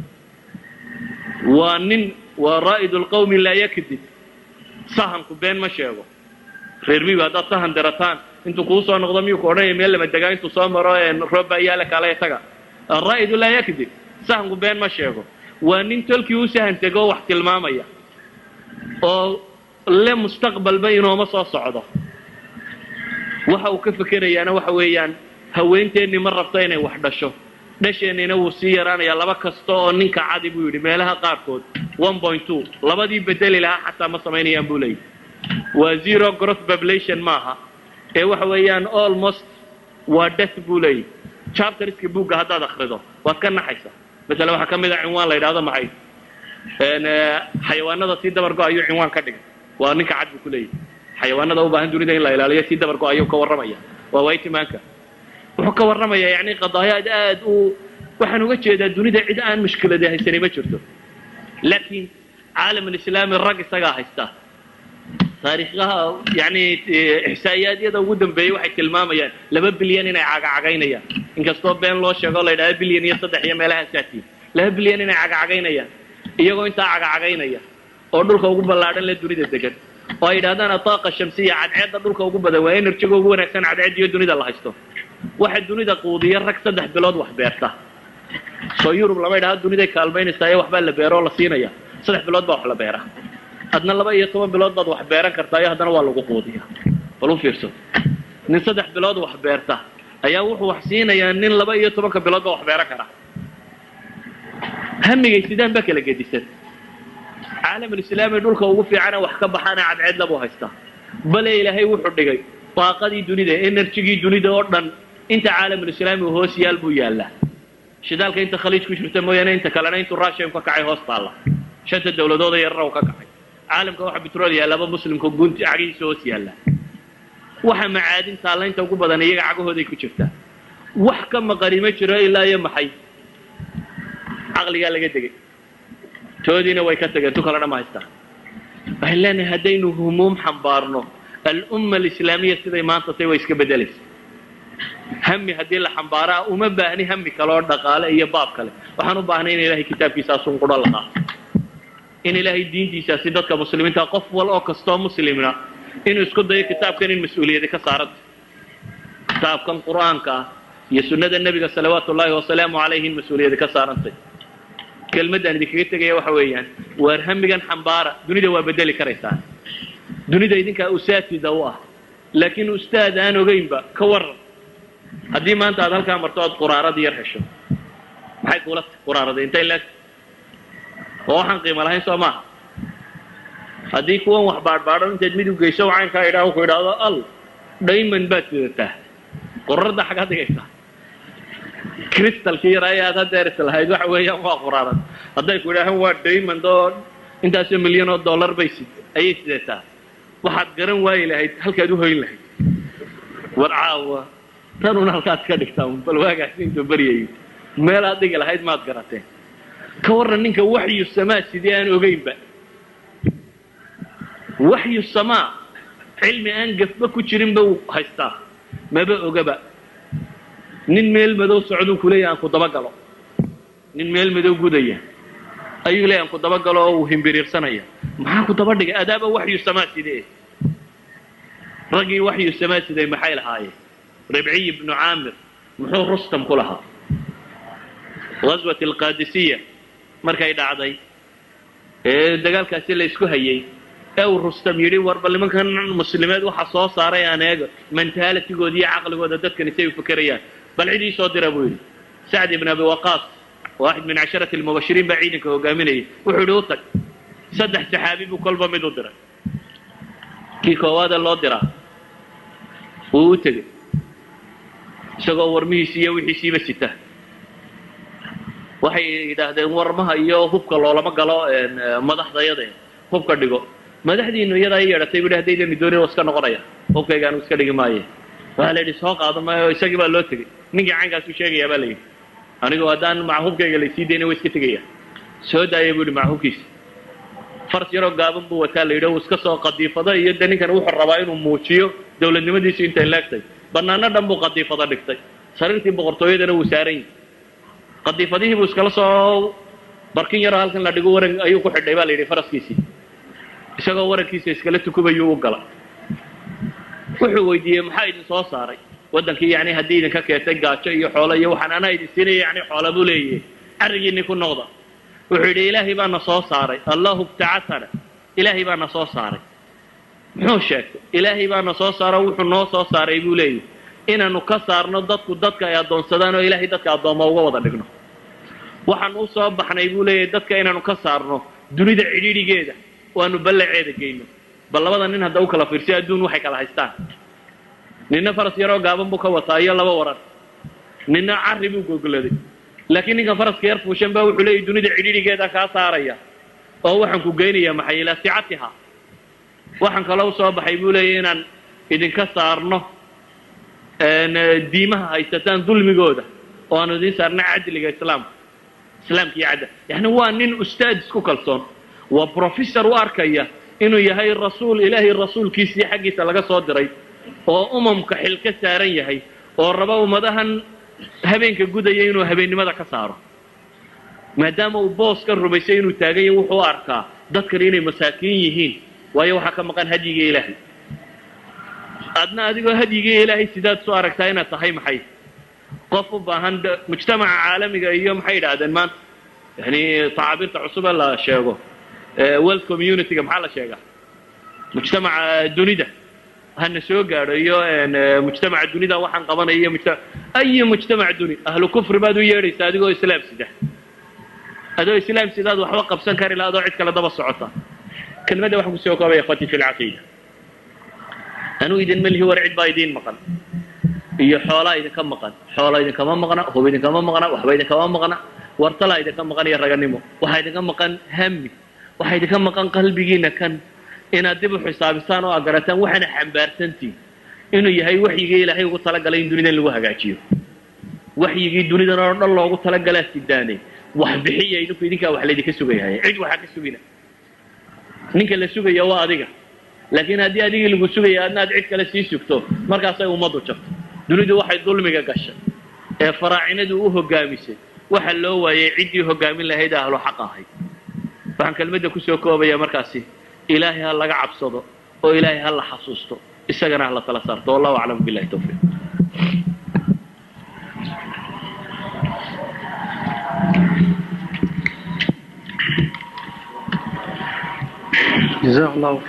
waa nin waa raa'id alqawmi laa yakdib sahanku been ma sheego reer miyiga haddaad sahan dirataan intuu kuu soo noqdo miyuu ku odhanaya meel lama degaa intuu soo maro rooba yaala kale taga raa'idu laa yakdib sahanku been ma sheego waa nin tolkii u sahan tego wax tilmaamaya oo le mustaqbalba inooma soo socdo waxa uu ka fikirayaana waxa weeyaan haweenteennii ma rabto inay wax dhasho dhasheennina wuu sii yaraanayaa laba kasta oo ninka cadi buu yidhi meelaha qaarkood 1.2 labadii bedeli lahaa xataa ma samaynayaan buu leeyahy waa zero growth population maaha ee waxa weeyaan almost waa death buu leeyahy chapterska buugga haddaad akhrido waad ka naxaysaa masalan waxaa ka mid ah cinwaan la yidhaahdo maxay xayawaanada sii dabar go ayuu cinwaan ka dhigay waa ninka cad buu ku leeyahay xayawaanada u baahan dunida in la ilaaliyo sii dabar go ayuu ka warramaya waa waytimaanka wuxuu ka warramayaa yacni qadaayaad aad u waxaan uga jeedaa dunida cid aan mushkilada haysanay ma jirto laakiin caalam alislaami rag isagaa haysta taariikhaha yacni ixsaa'iyaadyada ugu dambeeyey waxay tilmaamayaan 2 bilyan inay cagacagaynayaan inkastoo been loo sheego la yidhahdo bilyan iyo 3 iyo meelaha saatiin 2 bilyan inay cagacagaynayaan iyagoo intaa cagacagaynaya oo dhulka ugu ballaadhan le dunida degan oo ay yidhahdaan ataaqa shamsiya cadceedda dhulka ugu badan waa enerjiga ugu wanaagsan cadceed iyo dunida la haysto waxa dunida quudiya rag 3 bilood wax beerta soo yurub lama yidhahdo duniday kaalmaynaysaa ee waxbaa la beero oo la siinaya 3 bilood baa wax la beeraa adna 12 bilood baad wax beeran kartaa iyo haddana waa lagu quudiyaa bal u fiirso nin 3 bilood wax beerta ayaa wuxuu wax siinayaa nin 12 bilood baa wax beeran kara hamigay sidaan baa kala gedisan caalam alislaami dhulka ugu fiicana wax ka baxana cadceed labu haystaa bale ilaahay wuxuu dhigay baaqadii dunida enerjigii dunida oo dhan inta caalam alislaami uu hoos yaal buu yaallaa shidaalka inta khaliij ku jirta mooyaane inta kalena intuu raashiya ka kacay hoos taalla shanta dawladooda yarna uu ka kacay caalamka waxa bitrool yaallaba muslimka gunti cagihiisa hoos yaalla waxa macaadin taalla inta ugu badan iyaga cagahooday ku jirtaa wax ka maqani ma jiro ilaa iyo maxay caqligaa laga degay toodiina way ka tageen tu kalena ma haystaan waxay leenahay haddaynu humuum xambaarno alumma alislaamiya siday maanta tay way iska bedelaysa hami haddii la xambaaraa uma baahni hami kale oo dhaqaale iyo baab kale waxaan u baahnay in ilaahay kitaabkiisaa sunqudho la qaato in ilaahay diintiisaasi dadka muslimiinta qof wal oo kastoo muslimna inuu isku dayo kitaabkan in mas-uuliyadi ka saaranta kitaabkan qur-aanka ah iyo sunnada nebiga salawaatu ullaahi wasalaamu calayhi in mas-uuliyadi ka saarantay kelmadaan idinkaga tegaya waxa weeyaan waar hamigan xambaara dunida waa bedeli karaysaa dunida idinkaa usaatida u ah laakiin ustaad aan ogeynba ka waran haddii maanta aad halkaa marto ood quraarada yar hesho maxay kuula quraarada intay leeg وحن قيمة لهين سو ما هذه كون وحبار بارون تجميد وجيشه وعين كايدا وكيدا ال دايما باتته قرر ده حاجات جيشه كريستال كي رايات هدرت لهاي waxa weeyaan waa quraaran haday ku yiraahdaan waa diamond oo intaas milyan oo dollar bay ayay sidataa waxaad garan waayay lahayd halkaad u hoyn lahayd warcaawa tanuna halkaad ka dhigtaan bal waagaas intuu bariyay meel aad dhig lahayd maad garateen ka waran ninka waxyu samaa sidii aan ogeynba waxyu samaa cilmi aan gafba ku jirin buu haystaa maba ogaba nin meel madow socdo kuleeyaan ku daba galo nin meel madow gudaya ayuu leeyahay ku daba galo oo himbiriirsanaya maxaa ku daba dhigay adaaba waxyu samaa sidee ragi waxyu samaa sidee maxay lahaayeen ربعي بن عامر محو رستم كلها غزوة القادسية مركا دعدي دقال كاسي لا اسكو هيي او رستم يري وربا لمن كان مسلمات waxa soo saaray anaga mentalitygood iyo aqligooda dadkan ay fikirayaan bal cidi soo diray buu Sa'd ibn Abi Waqqas واحد من 10 المبشرين بعينك hogaaminay wuxuu dhootay saddex saxaabi buu kolba mid u diray kii koowaad loo diraa uu tagay isagoo warmihiisa iyo wixiisiiba sita waxay yidhaahdeen warmaha iyo hubka loolama galo madaxdayada hubka dhigo madaxdiinu iyada ay yeeratay bidhahdaydan doonay iska noqonaya hubkaygaan iska dhigi maaye waa la soo qaado maayo isagii baa loo tagay ninkii caankaas u sheegaya baa leeyahay anigu hadaan ma hubkayga la sii deynay way iska tagaya soo daayay buu ma hubkiisa fars yaro gaaban buu wataa la yiraahdo iska soo qadiifada iyo ninkan wuxuu rabaa inuu muujiyo dawladnimadiisa inta laagtay banaana dhan buu qadiifada dhigtay sariirtii boqortooyadana uu saaray qadiifadihii buu iskala soo barkin yar halkan la dhigo waran ayuu ku xidhay baa la yiri faraskiisii isagoo warankiisa iskala tukubayo u gala wuxuu weydiiyay maxay idin soo saaray wadankii yaani hadii idin ka keetay gaajo iyo xoolo iyo waxaan ana idin siinay yaani xoolo buu leeyahay arigiina ku noqda wuxuu yiri ilaahi baa na soo saaray allahu ta'ala ilaahi baa na soo saaray muxuu sheegay ilaahi baa na soo saaray wuxuu noo soo saaray buu leeyahay inaanu ka saarno dadka ay adoonsadaan oo ilaahi dadka adooma uga wada dhigno waxaan u soo baxnay buu leeyahay dadka inaanu ka saarno dunida cidhiidhigeeda waanu ballaceeda geeyno bal labada nin hadda u kala fiirsi adduun waxay kala haystaan ninna faras yaro gaaban buu ka wataa iyo laba waran ninna carri buu gogoladay laakiin ninka faraska yar fuushan baa wuxuu leeyahay dunida cidhiidhigeeda ka saaraya oo waxaan ku geynayaa maxay ila sicatiha waxaan kala soo baxay buu leeyahay inaan idinka saarno diimaha haysataan dulmigooda oo aan idin saarno cadliga islaamkii cadda yani waa nin ustaad isku kalsoon waa professor u arkaya inuu yahay rasuul ilaahi rasuulkiisii xaqiisa laga soo diray oo umamka xil ka saaran yahay oo raba umadahan habeenka gudaya inuu habeennimada ka saaro maadaama uu boos ka rumaysay inuu taagay wuxuu arkaa dadkan inay masaakiin yihiin waayo waxa ka maqan hadiga ilaahi adna adigoo hadiga ilaahi sidaad soo aragtaa inaad tahay maxay qof u baahan mujtamaca caalamiga iyo maxay yiraahdeen maanta yani taabirta cusub la sheego world community maxaa la sheegaa mujtamaca dunida هن سوق ريو إن مجتمع الدنيا ده واحد قبنا أي مجتمع الدنيا أهل كفر بدو يري صادقوا إسلام سده هذا إسلام سده وحوق بسنكر لا ضاعت كلا ضبط صعطة كلمة ده واحد مسوق يا إخوتي في العقيدة أنو إذا ملي هو رعد بايدين مقن هي حولا إذا كم مقن حولا إذا كم مقن هو إذا كم مقن وحبا إذا كم مقن ورطلا إذا كم مقن يرجع نمو وحيد كم مقن همي وحيد كم مقن قلبي جينا كان إن أدب حساب سانو أجرتان وحنا حمبارتنتي إنه يهاي وحي جي لهاي وطلق على الدنيا اللي وها جاتيو وحي جي الدنيا نار الله وطلق على السداني وحبحية إنه في ذيك وحلا ذيك السوق هاي عيد وحك السوقنا نيك اللي السوق يا واضحة لكن هذه اللي السوق يا أنا عيد كلا سيسوكتو مركز صاير ومضو شفت دنيا واحد ظلم يقشة فراعنة دوه جامسة وحلو ويعيد هو جامل لهيدا أهل حقه هاي فعن كلمة كسوكو بيا مركزي إلهي هلا قعب صدق وإلهي هلا حصوصته السجن على ثلاث صارت والله أعلم بالله توفيق جزاه الله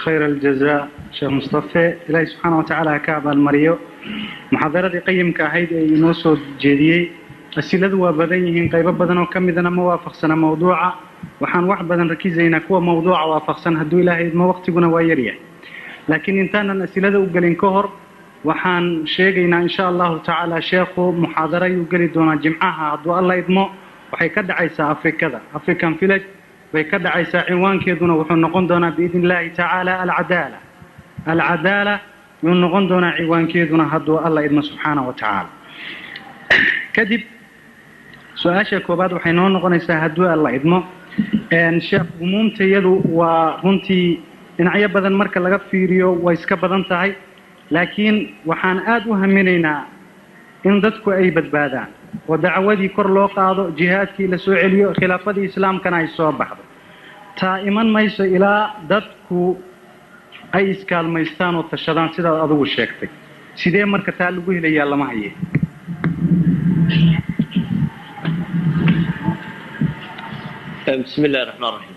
خير الجزاء شيخ مصطفى إلهي سبحانه وتعالى كعب المريو محاضرة قيم كهيد ينوسو جديد asiladu waa badan yihiin qaybo badan oo ka midana ma waafaqsana mawduuca waxaan wax badan rakizaynaa kuwa mawduuca waafaqsan hadduu ilaahay idmo waqtiguna waa yaryahay laakiin intaanan asilada u gelin ka hor waxaan sheegaynaa insha allahu tacaala sheekhu muxaadaro ayuu geli doonaa jimcaha hadduu alla idmo waxay ka dhacaysaa afrikada african village bay ka dhacaysaa cinwaankeeduna wuxuu noqon doonaa biidn illaahi tacaala alcadaala yuu noqon doonaa cinwaankeeduna hadduu alla idmo subxaana wa tacaala kadib su-aasha koobaad waxay noo noqonaysaa hadduu alla idmo sheekh umuumtayadu waa runtii dhinacyo badan marka laga fiiriyo way iska badan tahay laakiin waxaan aada u haminaynaa in dadku ay badbaadaan oo dacwadii kor loo qaado jihaadkii la soo celiyo khilaafadii islaamkana ay soo baxdo taa iman mayso ilaa dadku ay iskaalmaystaan oo tashadaan sidaad adigu sheegtay sidee marka taa lagu helayaa lama haye بسم الله الرحمن الرحيم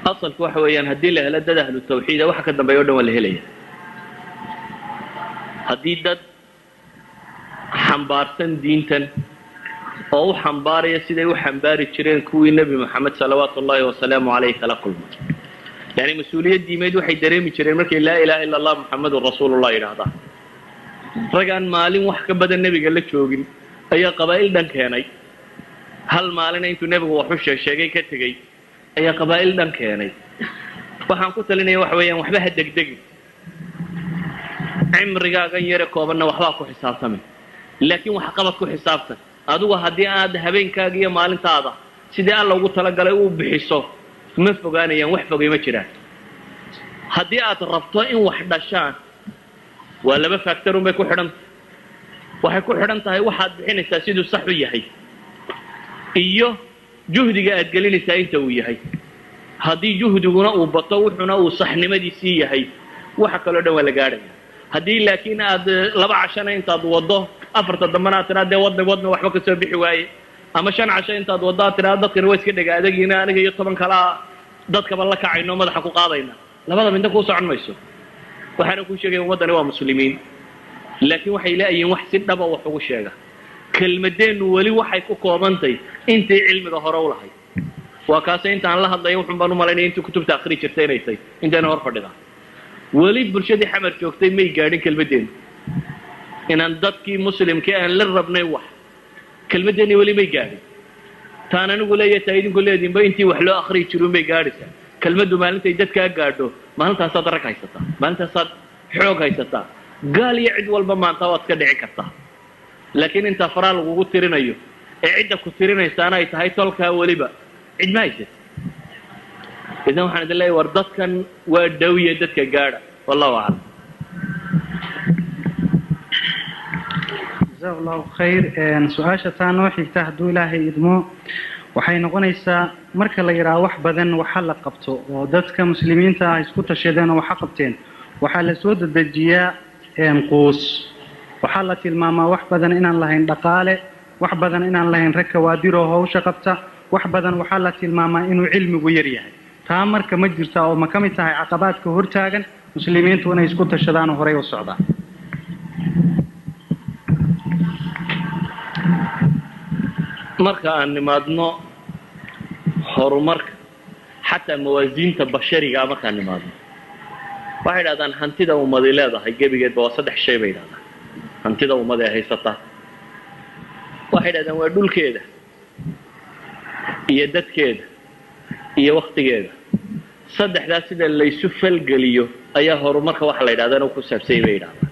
أصلك waxa weeyaan hadii la helo dad ahlu tawxiid waxa ka dambeeyo dhan wala helaya hadii dad xambaarsan diintan oo xambaaraya siday u xambaari jireen kuwii nabi maxamed salawaatu ullaahi wa salaamu alayhi kala kulmay yani mas'uuliyad diimeed waxay dareemi jireen markay laa ilaaha illa allah muhammadur rasuulullah yiraahdaa ragaan maalin wax ka badan nabiga la joogin ayaa qabaa'il dhan keenay hal maalin intuu nabigu wuxuu sheegay ka tagay ayaa qabaa'il dhan keenay waxaan ku talinaya wax weeyaan waxba ha degdegin cimrigaaga yare koobanna waxba ku xisaabtamay laakiin wax qabad ku xisaabtan adigu hadii aad habeenkaaga iyo maalintaada sidii alla ugu tala galay uu bixiso ma fogaanayaan wax fogay ma jiraan hadii aad rabto in wax dhashaan waa laba factor bay ku xidhan waxay ku xidhan tahay waxaad bixinaysaa siduu sax u yahay iyo juhdiga aad gelinaysaa inta uu yahay hadii juhdiguna uu bato wuxuna uu saxnimadiisii yahay waxa kale oo dhan waa la gaadhaya hadii laakiin aad laba cashana intaad wado afarta dambana aad tiraahdo wadna waxba ka soo bixi waaye ama shan casho intaad wado aad tiraahdo dadkana way iska dhagaadagiina aniga iyo 10 kala dadkaba la kacayno madaxa ku qaadayna labada midna ku socon mayso waxaana ku sheegay wadani waa muslimiin laakiin waxay leeyihiin wax si dhaba wax ugu sheega kelmadeenu wali waxay ku koobantay intii cilmiga hore u lahayd waa kaas intaan la hadlayo wuxuu baan u malaynay intii kutubta akhri jirtay inay tahay intaan hor fadhida wali bulshadii xamar joogtay may gaadhin kelmadeenu inaan dadkii muslimkii aan la rabnay wax kelmadeeni wali may gaadhin taan anigu leeyahay idinku leedinba intii wax loo akhri jiray may gaadhaysaa kelmadu maalintay dadka gaadho maalintaas aad rag haysataa maalintaas aad xoog haysataa gaal iyo cid walba maanta waad ka dhici kartaa laakiin inta faraal ugu tirinayo ee cidda ku tirinaysaana ay tahay tolka waliba cid ma haysid idan waxaan idin leeyahay war dadkan waa dhawiye dadka gaadha wallahu a'lam jazakallahu khayr su'aasha taan oo xigta haduu ilaahay idmo waxay noqonaysaa marka la yiraahdo wax badan waxa la qabto oo dadka muslimiinta ah isku tashadeen oo waxa qabteen waxa la soo dedejiyaa qoos waxa la tilmaamaa wax badan inaan lahayn dhaqaale wax badan inaan lahayn rag kawaadiro hawsha qabta wax badan waxa la tilmaamaa inuu cilmigu yar yahay taa marka ma jirta oo ma kamid tahay caqabaadka hortaagan muslimiintu inay isku tashadaan oo horey u socdaan marka aan nimaadno horumarka xataa mawaasiinta bashariga marka aan nimaadno waxay yidhahdaan hantida ummadi leedahay gebigeedba waa 3 shay bay yidhahdaan hantida ummadi ay haysataa waxay yidhahdaan waa dhulkeeda iyo dadkeeda iyo waqtigeeda saddexdaas sida la isu falgeliyo ayaa horumarka wax la yidhahdaan ku saabsan bay yidhahdaan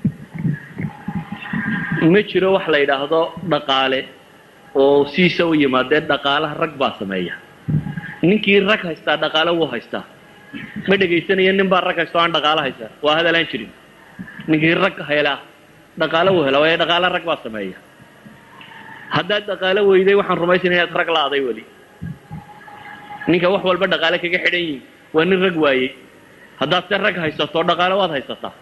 ma jiro wax la yidhaahdo dhaqaale oo siisa u yimaadeen dhaqaalaha rag baa sameeya ninkii rag haysta dhaqaale uu haysta ma dhageysanayo nin baa rag haysta aan dhaqaale haysta waa hadalaan jirin ninkii rag hayla dhaqaale uu helo waa dhaqaale rag baa sameeya hadda dhaqaale weyday waxaan rumaysanayaa inaad rag laaday wali ninka wax walba dhaqaale kaga xidhan yihiin waa nin rag waayey haddaad se rag haysato dhaqaale waad haysataa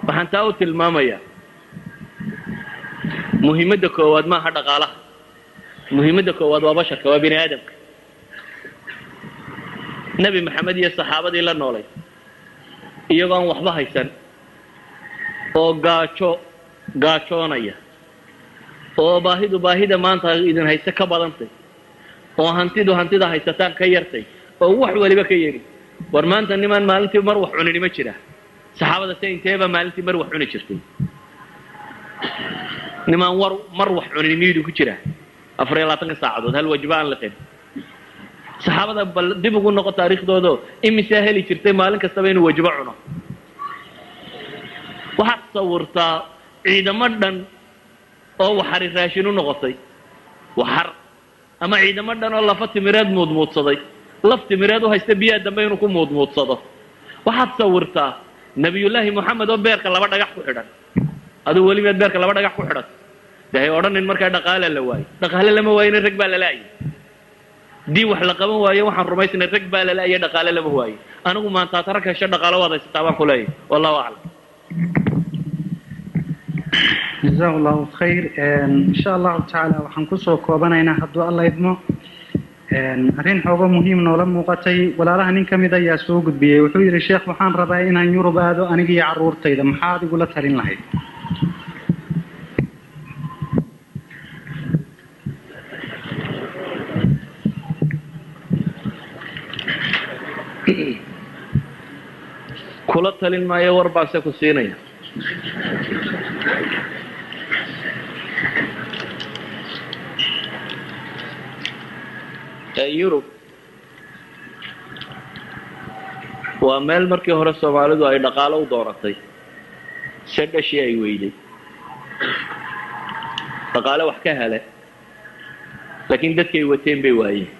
waxaan taa u tilmaamayaa muhiimadda koowaad maaha dhaqaalaha muhiimadda koowaad waa basharka waa bini aadamka nabi maxamed iyo saxaabadii la noolay iyagoo aan waxba haysan oo gaajo gaajoonaya oo baahida maanta idin haysta ka badantay oo hantida haysataan ka yartay oo wax waliba ka yari war maanta niman maalintii mar wax cunini ma jira saxaabada inteeba maalintii mar wax cuni jirtay niman mar wax cunini miyuu ku jira 24 saacadood hal wajbaan la qeyn saxaabada bal dib ugu noqo taariikhdooda imisa heli jirtay maalin kasta inuu wajbo cuno waxa sawirtaa ciidamo dhan oo waxari raashin u noqotay waxar ama ciidamo dhan oo lafa timireed muudmuudsaday laf timireed u haysta biyo dambe inuu ku muudmuudsado waxa sawirtaa nabiyullaahi maxamed oo beerka laba dhagax ku xidhan aduu waliba beerka laba dhagax ku xidhan dahay odhanin markaa dhaqaale la waayay dhaqaale lama waayay rag baa la laayay dii wax la qaban waayo waxaan rumaysnay rag baa la laayay dhaqaale lama waayay anigu maanta taraka dhaqaale wada istabaan ku leeyahay wallahu a'lam جزاه الله خير إن شاء الله تعالى وحن كسو كوبانينا هدو الله يدمو أرين حوغو مهم نولا موقتي ولا راه نين كميدا يا سوق بيه وحوير الشيخ وحان رباين أن يورو بادو أنيجي عرور تيدا محاد يقول تهرين لهي كل تلين ما يور باسكو سينيا يوروب waa meel markii hore Soomaalidu ay dhaqaale u dooratay shaqashi ay weeyday dhaqaale wax ka helay laakiin dadkay wateen bay waayeen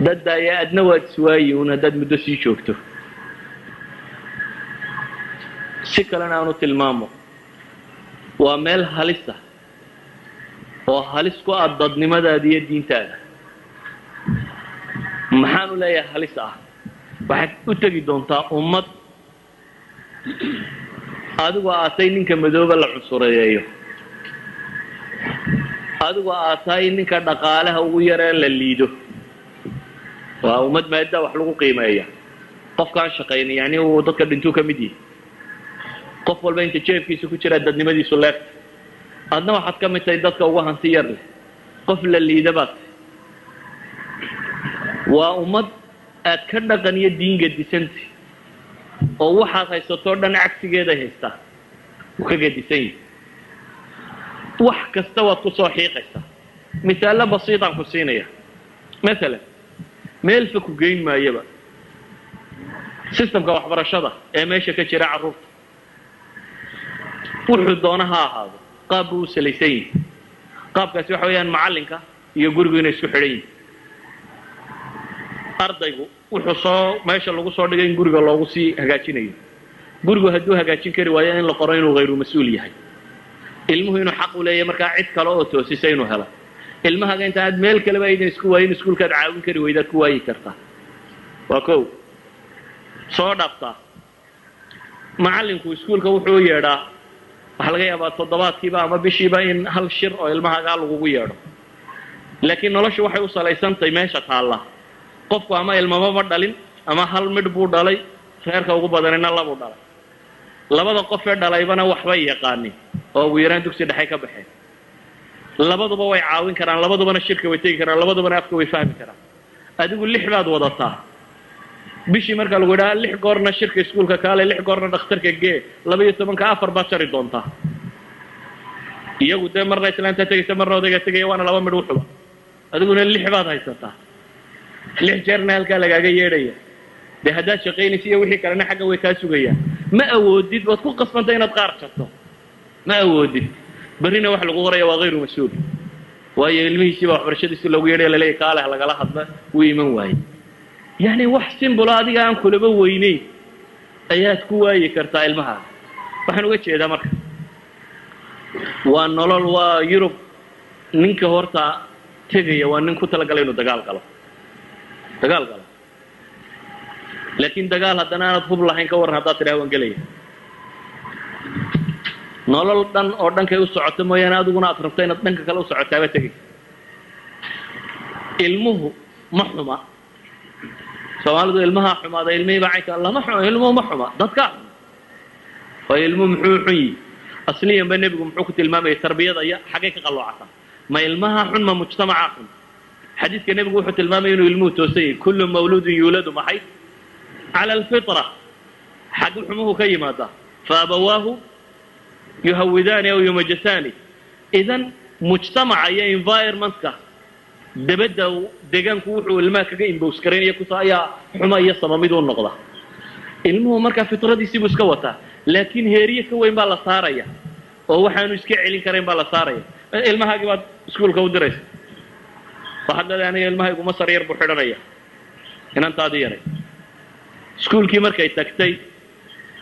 dad ay adna waad suwaayeen dad muddo sii joogto si kalena aanu tilmaamo waa meel halis ah oo halis ku ah dadnimadaada iyo diintaada maxaan u leeyahay halis ah waxaad u tagi doontaa ummad adigu aatay ninka madooba la cunsureeyo adigu aatay ninka dhaqaalaha ugu yareen la liido waa ummad maada wax lagu qiimeeyo qofkaan shaqeyn yani uu dadka dhintuu ka mid yahay qof walba inta jeefkiisa ku jira dadnimadiisu leef adna waxaad ka mid tahay dadka ugu hanti yar leh qof la liidabaad waa ummad aad ka dhaqan iyo diin gadisanti oo waxaad haysato dhan cagsigeeda haystaa uu ka gadisan yahay wax kasta waad ku soo xiiqaysaa misaalo basiitaan ku siinaya مثلا meel fa ku geyn maayaba systemka waxbarashada ee meesha ka jira carruurta wuxuu doona ha ahaado qaab uu salaysan yahay qaabkaasi waxa weeyaan macalinka iyo gurigu inay isku xidhan yihiin ardaygu wuxuu soo meesha lagu soo dhigay in guriga loogu sii hagaajinayo gurigu hadduu hagaajin kari waayo in la qoro inuu غayru mas'uul yahay ilmuhu inuu xaq u leeyahay markaa cid kale oo toosisay inuu helo ilmahaga inta aad meel kale ba idin isku waayin iskuulkaad caawin kari weydaad ku waayi kartaa waa kow soo dhaaftaa macallinku iskuulka wuxuu yeedhaa waxa laga yaabaa toddobaadkiiba ama bishiiba in hal shir oo ilmahaga lagugu yeedho laakiin noloshu waxay u salaysantahay meesha taalla qofku ama ilmama ma dhalin ama hal midh buu dhalay reerka ugu badanina labuu dhalay labada qof ee dhalaybana waxbay yaqaanin oo ugu yaraan dugsi dhexe ka baxeen labaduba way caawin karaan labadubana shirka way tegi karaan labadubana afka way fahmi karaan adigu 6 baad wadataa bishii marka lagu yiraahdo 6 goorna shirka iskuulka kaale 6 goorna dhakhtarka gee 12 4 baad jari doontaa iyagu de marna islaanta tagaysa marna odayga tagaya waana laba midh wuxuba adiguna 6 baad haysataa 6 jeerna halka lagaaga yeedhaya de haddaad shaqaynaysa iyo wixii kalena xagga way kaa sugayaan ma awoodid waad ku qasbantay inaad qaar jarto ma awoodid barina wax lagu qoraya waa غayru mas'uul waayo ilmihiisa waxbarashadiisa loogu yeedhay la leeyahay kaale lagala hadla uu iman waayay yani wax simple adiga aan kulaba weynay ayaad ku waayi kartaa ilmaha waxaan uga jeedaa marka waa nolol waa Yurub ninka horta tagaya waa nin ku talagalay inuu dagaal galo laakiin dagaal haddana aad hub lahayn ka waran haddaad tiraa waan galaya nolol dhan oo dhankay u socoto mooyaan adiguna aad rabtay inaad dhanka kale u socotaaba tagay ilmuhu ma xuma Soomaalidu ilmaha xumaada ilmihiiba caynka lama xumo ilmuhu ma xuma dadka oo ilmuhu muxuu xun yihi asliyan ba nebigu muxuu ku tilmaamaya tarbiyada iyo xaggay ka qalloocata ma ilmaha xun ma mujtamaca xun xadiidka nebigu wuxuu tilmaamaya inuu ilmuhu toosan yahay kullu mawluudin yuuladu maxay cala alfitra xaggu xumuhu ka yimaada faabawaahu yuhawidaani aw yumajasaani idan mujtamaca iyo environmentka dabadda deegaanku wuxuu ilmaha kaga imbows garaynaya kusa ayaa xuma iyo samamid u noqda ilmuhu markaa fitradiisii buu iska wataa laakiin heeriye ka weyn baa la saaraya oo waxaanu iska celin karayn baa la saaraya ilmahaagii baad iskuulka u diraysa waxaad leedahay aniga ilmahaygu masar yar buu xidhanaya inantaadii yaray iskuulkii markay tagtay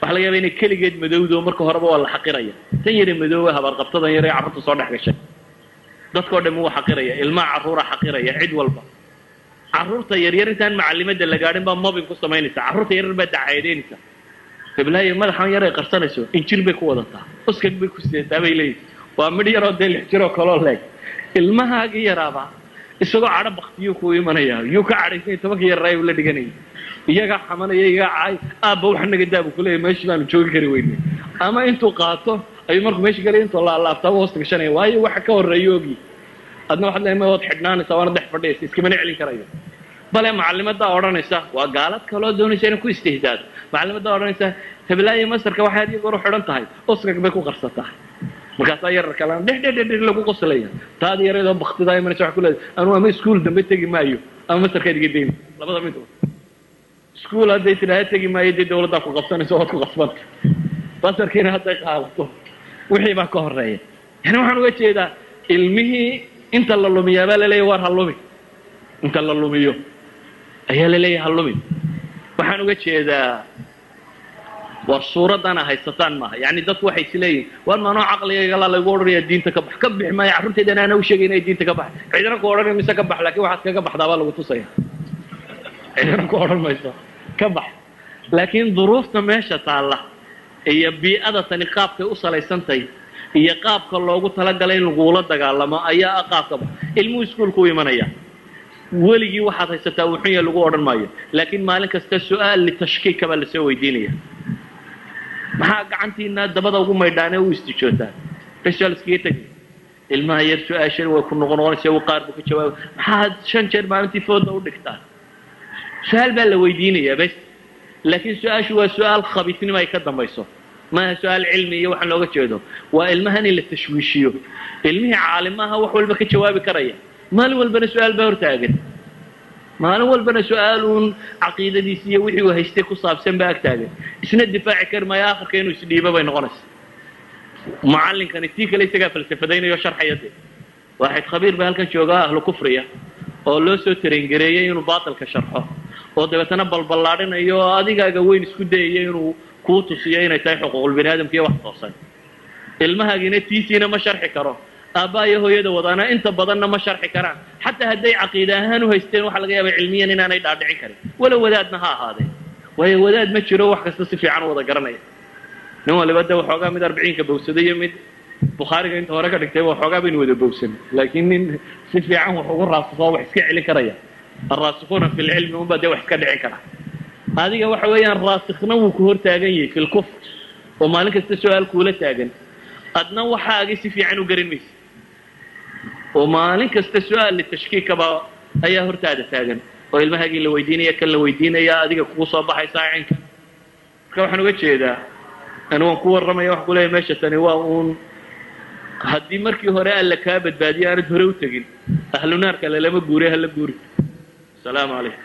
waxa laga yaaba inay keligeed madowdo marka horeba waa la xaqiraya tan yare madooba habaarqabtadan yare carruurta soo dhex gashay dadkao dhan wuu xaqiraya ilmaha carruura xaqiraya cid walba carruurta yaryar intaan macallimada la gaadhin baa mobbing ku samaynaysa carruurta yaryar baa dacayadeynaysa heblaayo madaxan yar ay qarsanayso injir bay ku wadataa uskag bay ku sidataa bay leeyihin waa midh yaroo dee 6 jiroo kaloo leeg ilmahaagii yaraaba isagoo cadho baktiyo kuu imanaya yuu ka cadhaysay 10 yaraayu la dhiganayay iyagaa xamanaya iyagaa caay aabba wax naga daabu ku leeyahay meeshii baanu joogi kari weynay ama intuu qaato ayuu markuu meesha galay intuu laabtaaba hoosta gashanaya waayo waxa ka horreeya ogi adna waxaad leedahay ma waad xidhnaanaysaa waana dhex fadhiyaysa iskamana celin karayo bale macallimadaa odhanaysa waa gaalad kaloo doonaysa inay ku istihdaado macallimadaa odhanaysa heblaayo masarka waxaad iyagoor u xidhan tahay uskag bay ku qarsataa markaasaa yarar kalena dheh lagu qoslaya taada yareedoo baktidaa imanaysa waxa ku leedahay anuu ama iskuul dambe tegi maayo ama masarkaad iga dayna labada mid iskuul hadday tidhaahda tegi maayo dee dawladdaa ku qabsanayso waad ku qasbanta basarkiina hadday qaadato wixii baa ka horreeya yani waxaan uga jeedaa ilmihii inta la lumiyaa baa laleeyahy waar ha lumi inta la lumiyo ayaa laleeyahay ha lumin waxaan uga jeedaa war suuraddana haysataan maaha yani dadku waxay isleeyihin war maanoo caqligaygalaa laygu odhanayaa diinta ka bax ka bixi maayo carruurteedana ana u sheegay inay diinta ka bax cidina ku odhanay mise ka bax laakiin waxaad kaga baxdaa baa lagu tusaya cidina ku odhan mayso ka bax laakiin duruufta meesha taalla iyo bii'ada tani qaabkay u salaysantahay iyo qaabka loogu talagalay in lagula dagaalamo ayaa ah qaabka bax ilmuhu iskuulku u imanaya weligii waxaad haysataa wuxun ya lagu odhan maayo laakiin maalin kasta su-aal litashkiika baa lasoo weydiinaya maxaa gacantiina dabada ugu maydhaanee u istijootaa beshal iskaga tegi ilmaha yar su-aashan way ku noqonaysa qaar buu ka jawaaba maxaad 5 jeer maalintii fooda u dhigtaa su-aal baa la weydiinayaa bes laakiin su-aashu waa su-aal khabiisnimo ay ka dambayso maaha su-aal cilmi iyo waxaan looga jeedo waa ilmahan in la tashwiishiyo ilmihii caalimaha wax walba ka jawaabi karaya maalin walbana su-aal baa hortaagan maalin walbana su-aaluun caqiidadiisi iyo wixii uu haystay ku saabsan baa ag taagan isna difaaci kari maayo akhirka inuu isdhiibo bay noqonaysa macallinkani tii kale isagaa falsafadaynayo sharxaya dee waaxid khabiir baa halkan joogaa ahlu kufriya oo loo soo tarengareeyey inuu baatilka sharxo oo dabeetana balballaadhinayo oo adigaaga weyn isku dayaya inuu kuu tusiyo inay tahay xuquuqul bini aadamka iyo wax toosan ilmahaagina tiisiina ma sharxi karo aabbaa iyo hooyada wadaana inta badanna ma sharxi karaan xataa hadday caqiida ahaan u haysteen waxa laga yaaba cilmiyan inaanay dhaadhicin karin walow wadaadna ha ahaadee waayo wadaad ma jiro wax kasta si fiican u wada garanaya nin waliba de waxoogaa mid 40ka bowsaday iyo mid bukhaariga inta hore ka dhigtay waxoogaa baynu wada bowsan laakiin nin si fiican wax ugu raasifoo wax iska celin karaya الراسخون في العلم هم بدأوا يحكي لي كذا هذه وحويا الراسخنا وكهور تاجني في الكفر وما لك السؤال كولا تاجن أدنى وحاجة في عنو قرنميس وما لك السؤال للتشكيك بقى هي هور تاجن والمهاجي اللي ويديني يكل ويديني يا أديك قوصة بحي ساعينك كم حنو قلت شيء ده أنا وكور رمي وحقول لي ماشى ثاني واون هدي مركي هراء اللي كابت بادي أنا دهرو تجين أهل نار كلا لما جوري هلا جوري السلام عليكم